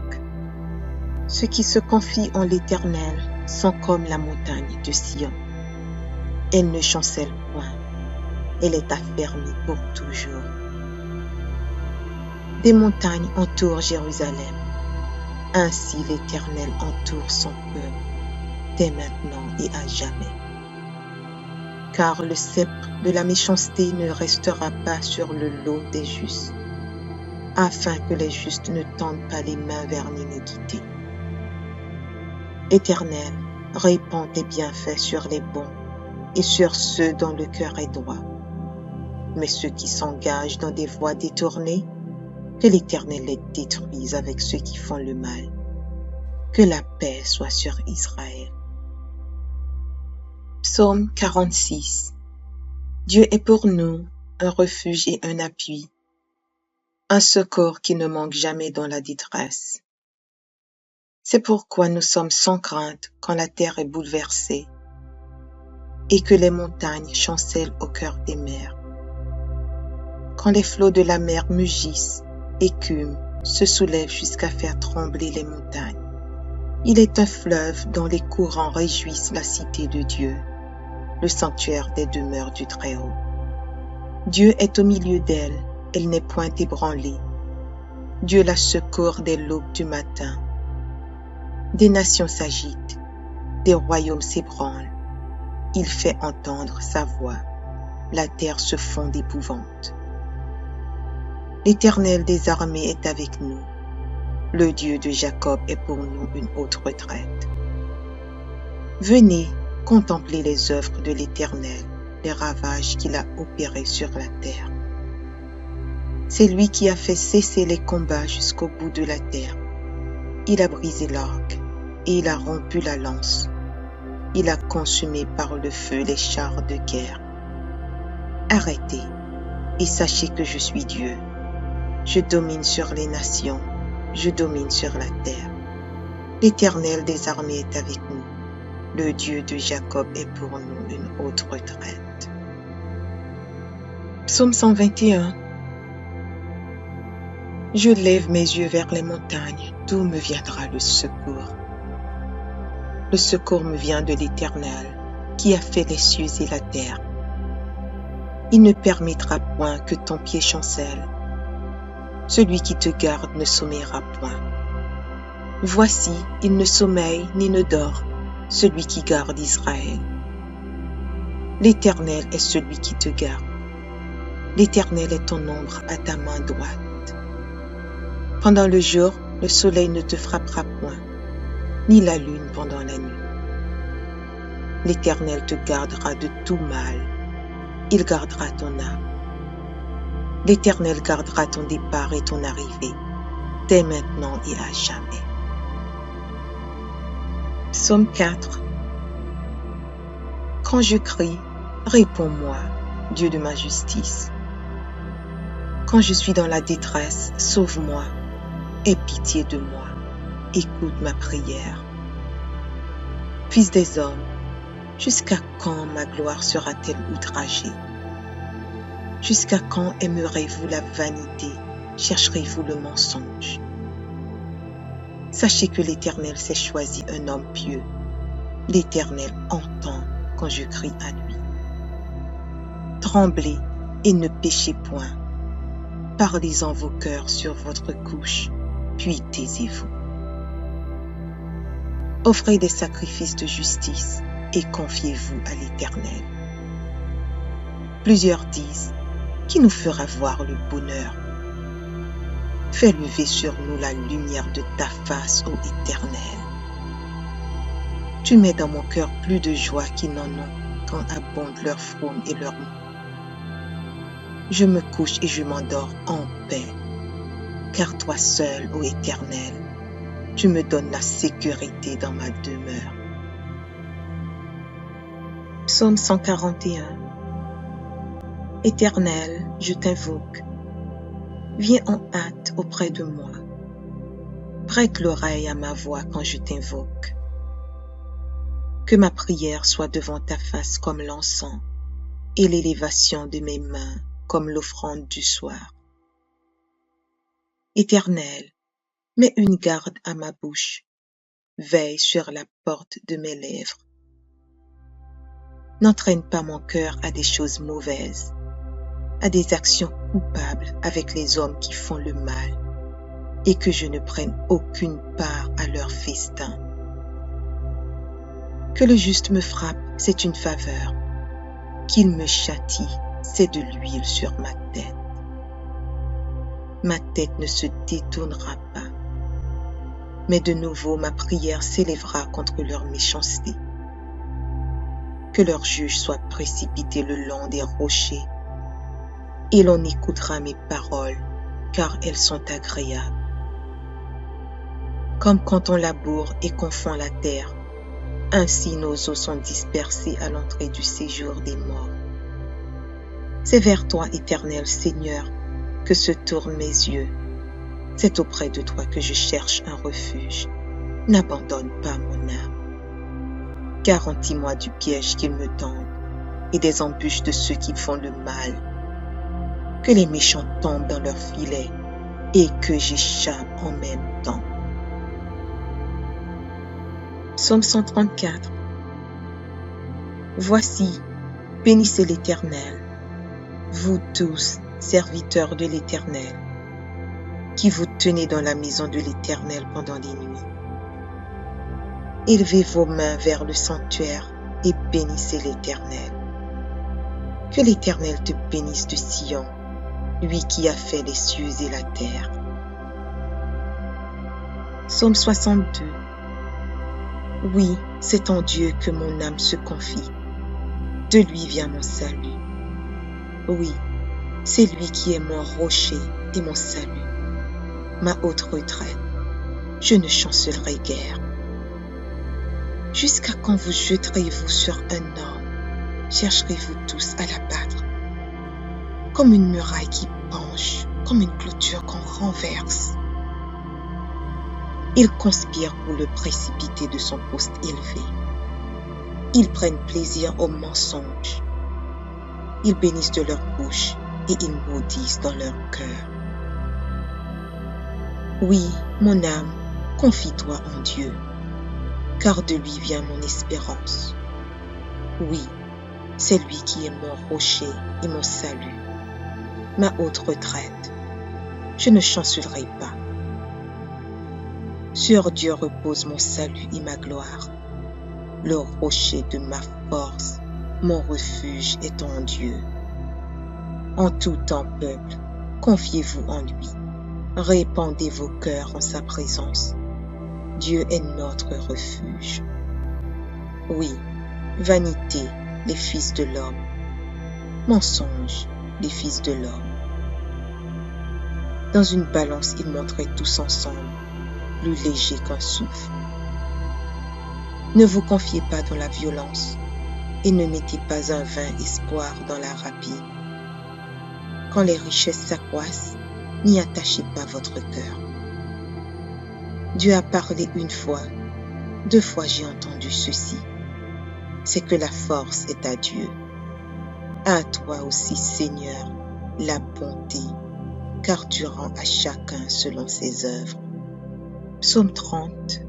Ceux qui se confient en l'Éternel sont comme la montagne de Sion. Elle ne chancelle point, elle est affermie pour toujours. Des montagnes entourent Jérusalem, ainsi l'Éternel entoure son peuple, dès maintenant et à jamais. Car le sceptre de la méchanceté ne restera pas sur le lot des justes, afin que les justes ne tendent pas les mains vers l'iniquité. Éternel, répands tes bienfaits sur les bons et sur ceux dont le cœur est droit. Mais ceux qui s'engagent dans des voies détournées, que l'Éternel les détruise avec ceux qui font le mal. Que la paix soit sur Israël. Psaume 46. Dieu est pour nous un refuge et un appui, un secours qui ne manque jamais dans la détresse. C'est pourquoi nous sommes sans crainte quand la terre est bouleversée et que les montagnes chancellent au cœur des mers. Quand les flots de la mer mugissent, écument, se soulèvent jusqu'à faire trembler les montagnes. Il est un fleuve dont les courants réjouissent la cité de Dieu, le sanctuaire des demeures du Très-Haut. Dieu est au milieu d'elle, elle n'est point ébranlée. Dieu la secourt dès l'aube du matin. Des nations s'agitent, des royaumes s'ébranlent. Il fait entendre sa voix, la terre se fond d'épouvante. L'Éternel des armées est avec nous. Le Dieu de Jacob est pour nous une haute retraite. Venez contempler les œuvres de l'Éternel, les ravages qu'il a opérés sur la terre. C'est lui qui a fait cesser les combats jusqu'au bout de la terre. Il a brisé l'arc et il a rompu la lance. Il a consumé par le feu les chars de guerre. Arrêtez et sachez que je suis Dieu. Je domine sur les nations, je domine sur la terre. L'Éternel des armées est avec nous. Le Dieu de Jacob est pour nous une haute retraite. Psaume 121. Je lève mes yeux vers les montagnes, d'où me viendra le secours. Le secours me vient de l'Éternel, qui a fait les cieux et la terre. Il ne permettra point que ton pied chancelle. Celui qui te garde ne sommeillera point. Voici, il ne sommeille ni ne dort, celui qui garde Israël. L'Éternel est celui qui te garde. L'Éternel est ton ombre à ta main droite. Pendant le jour, le soleil ne te frappera point, ni la lune pendant la nuit. L'Éternel te gardera de tout mal. Il gardera ton âme. L'Éternel gardera ton départ et ton arrivée, dès maintenant et à jamais. Psaume 4. Quand je crie, réponds-moi, Dieu de ma justice. Quand je suis dans la détresse, sauve-moi, aie pitié de moi, écoute ma prière. Fils des hommes, jusqu'à quand ma gloire sera-t-elle outragée? Jusqu'à quand aimerez-vous la vanité, chercherez-vous le mensonge? Sachez que l'Éternel s'est choisi un homme pieux. L'Éternel entend quand je crie à lui. Tremblez et ne péchez point. Parlez-en vos cœurs sur votre couche, puis taisez-vous. Offrez des sacrifices de justice et confiez-vous à l'Éternel. Plusieurs disent, qui nous fera voir le bonheur? Fais lever sur nous la lumière de ta face, ô Éternel. Tu mets dans mon cœur plus de joie qu'ils n'en ont quand abondent leur fraume et leur mou. Je me couche et je m'endors en paix, car toi seul, ô Éternel, tu me donnes la sécurité dans ma demeure. Psaume 141. Éternel, je t'invoque. Viens en hâte auprès de moi. Prête l'oreille à ma voix quand je t'invoque. Que ma prière soit devant ta face comme l'encens et l'élévation de mes mains comme l'offrande du soir. Éternel, mets une garde à ma bouche, veille sur la porte de mes lèvres. N'entraîne pas mon cœur à des choses mauvaises, à des actions coupables avec les hommes qui font le mal, et que je ne prenne aucune part à leur festin. Que le juste me frappe, c'est une faveur. Qu'il me châtie, c'est de l'huile sur ma tête. Ma tête ne se détournera pas, mais de nouveau ma prière s'élèvera contre leur méchanceté. Que leur juge soit précipité le long des rochers, et l'on écoutera mes paroles, car elles sont agréables. Comme quand on laboure et qu'on fond la terre, ainsi nos os sont dispersés à l'entrée du séjour des morts. C'est vers toi, Éternel Seigneur, que se tournent mes yeux. C'est auprès de toi que je cherche un refuge. N'abandonne pas mon âme. Garantis-moi du piège qu'ils me tendent et des embûches de ceux qui font le mal. Que les méchants tombent dans leurs filets et que j'échappe en même temps. Psaume 134. Voici, bénissez l'Éternel, vous tous, serviteurs de l'Éternel, qui vous tenez dans la maison de l'Éternel pendant les nuits. Élevez vos mains vers le sanctuaire et bénissez l'Éternel. Que l'Éternel te bénisse de Sion, lui qui a fait les cieux et la terre. Psaume 62. Oui, c'est en Dieu que mon âme se confie. De lui vient mon salut. Oui, c'est lui qui est mon rocher et mon salut, ma haute retraite. Je ne chancellerai guère. Jusqu'à quand vous jetterez-vous sur un homme? Chercherez-vous tous à l'abattre? Comme une muraille qui penche, comme une clôture qu'on renverse. Ils conspirent pour le précipiter de son poste élevé. Ils prennent plaisir au mensonge. Ils bénissent de leur bouche et ils maudissent dans leur cœur. Oui, mon âme, confie-toi en Dieu, car de lui vient mon espérance. Oui, c'est lui qui est mon rocher et mon salut, ma haute retraite. Je ne chancellerai pas. Sur Dieu repose mon salut et ma gloire. Le rocher de ma force, mon refuge est en Dieu. En tout temps, peuple, confiez-vous en lui. Répandez vos cœurs en sa présence. Dieu est notre refuge. Oui, vanité, les fils de l'homme. Mensonge, les fils de l'homme. Dans une balance, ils montraient tous ensemble, plus léger qu'un souffle. Ne vous confiez pas dans la violence et ne mettez pas un vain espoir dans la rapine. Quand les richesses s'accroissent, n'y attachez pas votre cœur. Dieu a parlé une fois, 2 fois j'ai entendu ceci. C'est que la force est à Dieu. À toi aussi, Seigneur, la bonté, car tu rends à chacun selon ses œuvres. Psaume 30.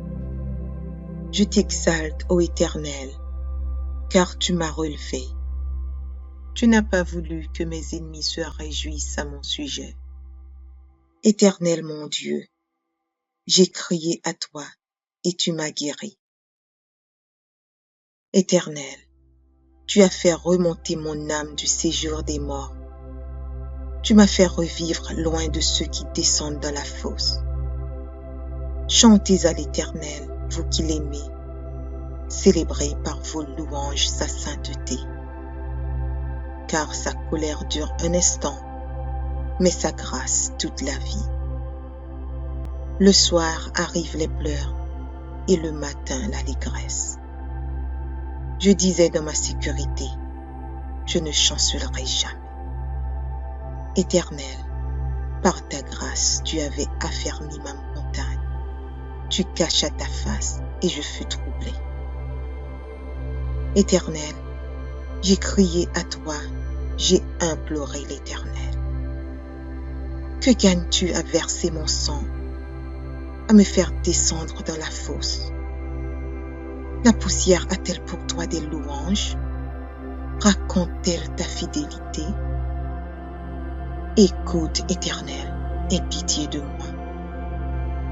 Je t'exalte, ô Éternel, car tu m'as relevé. Tu n'as pas voulu que mes ennemis se réjouissent à mon sujet. Éternel mon Dieu, j'ai crié à toi et tu m'as guéri. Éternel, tu as fait remonter mon âme du séjour des morts. Tu m'as fait revivre loin de ceux qui descendent dans la fosse. Chantez à l'Éternel, vous qui l'aimez. Célébrez par vos louanges sa sainteté. Car sa colère dure un instant, mais sa grâce toute la vie. Le soir arrivent les pleurs et le matin l'allégresse. Je disais dans ma sécurité, je ne chancellerai jamais. Éternel, par ta grâce, tu avais affermi ma montagne. Tu cachas ta face et je fus troublé. Éternel, j'ai crié à toi, j'ai imploré l'Éternel. Que gagnes-tu à verser mon sang, à me faire descendre dans la fosse? La poussière a-t-elle pour toi des louanges? Raconte-t-elle ta fidélité? Écoute, Éternel, aie pitié de moi.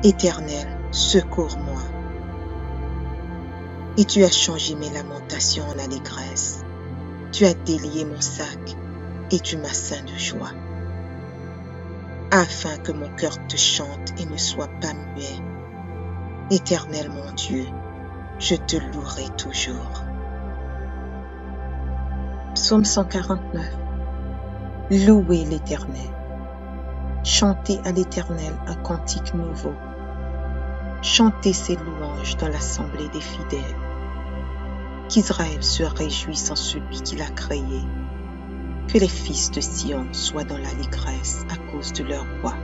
Éternel, secours-moi. Et tu as changé mes lamentations en allégresse. Tu as délié mon sac et tu m'as ceint de joie. Afin que mon cœur te chante et ne soit pas muet. Éternel mon Dieu, je te louerai toujours. Psaume 149. Louez l'Éternel. Chantez à l'Éternel un cantique nouveau. Chantez ses louanges dans l'assemblée des fidèles. Qu'Israël se réjouisse en celui qui l'a créé. Que les fils de Sion soient dans l'allégresse à cause de leur roi.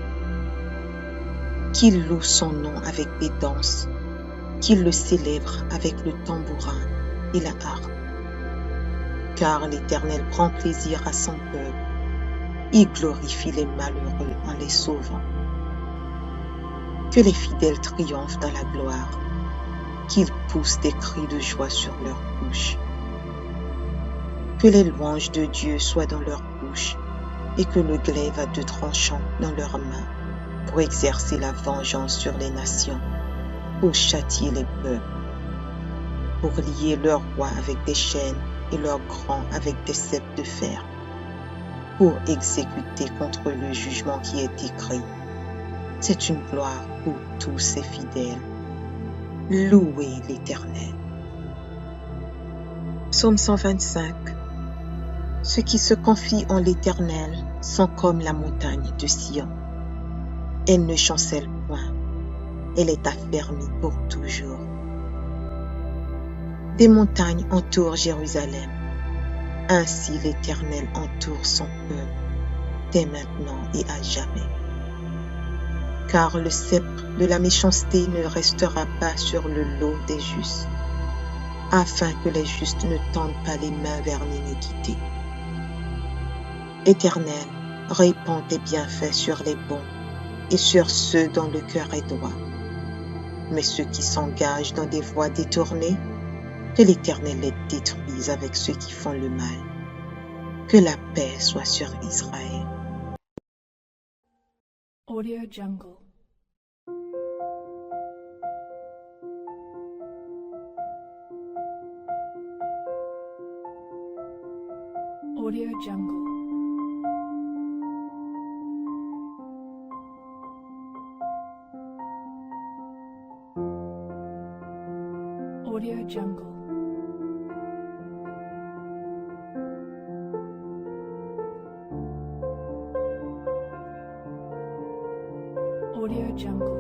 Qu'ils louent son nom avec des danses, qu'ils le célèbrent avec le tambourin et la harpe. Car l'Éternel prend plaisir à son peuple. Il glorifie les malheureux en les sauvant. Que les fidèles triomphent dans la gloire, qu'ils poussent des cris de joie sur leurs bouches. Que les louanges de Dieu soient dans leur bouche et que le glaive à 2 tranchants dans leurs mains pour exercer la vengeance sur les nations, pour châtier les peuples, pour lier leurs rois avec des chaînes et leurs grands avec des ceps de fer, pour exécuter contre le jugement qui est écrit. C'est une gloire pour tous ses fidèles. Louez l'Éternel. Psaume 125. Ceux qui se confient en l'Éternel sont comme la montagne de Sion. Elle ne chancelle point, elle est affermie pour toujours. Des montagnes entourent Jérusalem. Ainsi l'Éternel entoure son peuple, dès maintenant et à jamais. Car le sceptre de la méchanceté ne restera pas sur le lot des justes, afin que les justes ne tendent pas les mains vers l'iniquité. Éternel, répands tes bienfaits sur les bons et sur ceux dont le cœur est droit. Mais ceux qui s'engagent dans des voies détournées, que l'Éternel les détruise avec ceux qui font le mal. Que la paix soit sur Israël. Audio Jungle. Audio Jungle. Audio Jungle. Audio Jungle.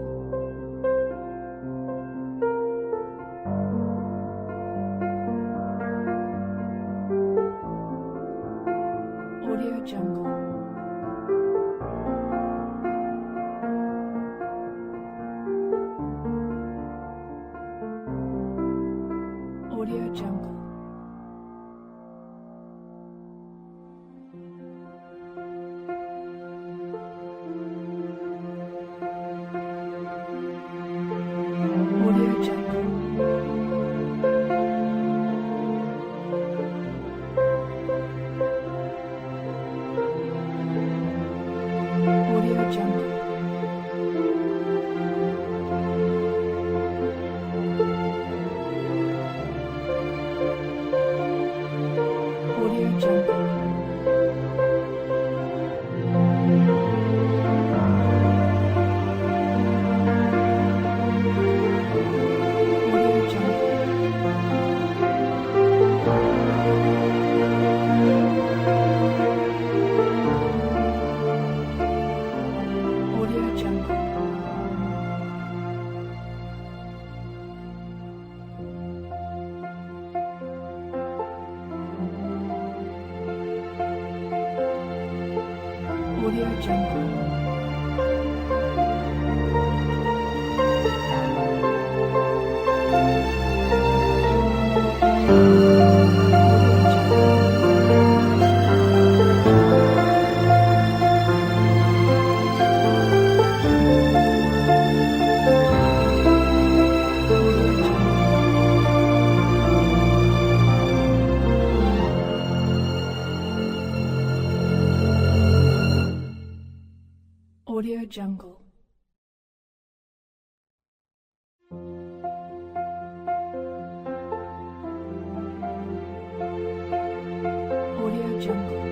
Audio Jungle. Audio Jungle. Audio Jungle. Audio Jungle. Audio Jungle. Audio Jungle. Audio Jungle. Audio Jungle. Audio Jungle. Audio Jungle. Audio Jungle. Audio Jungle.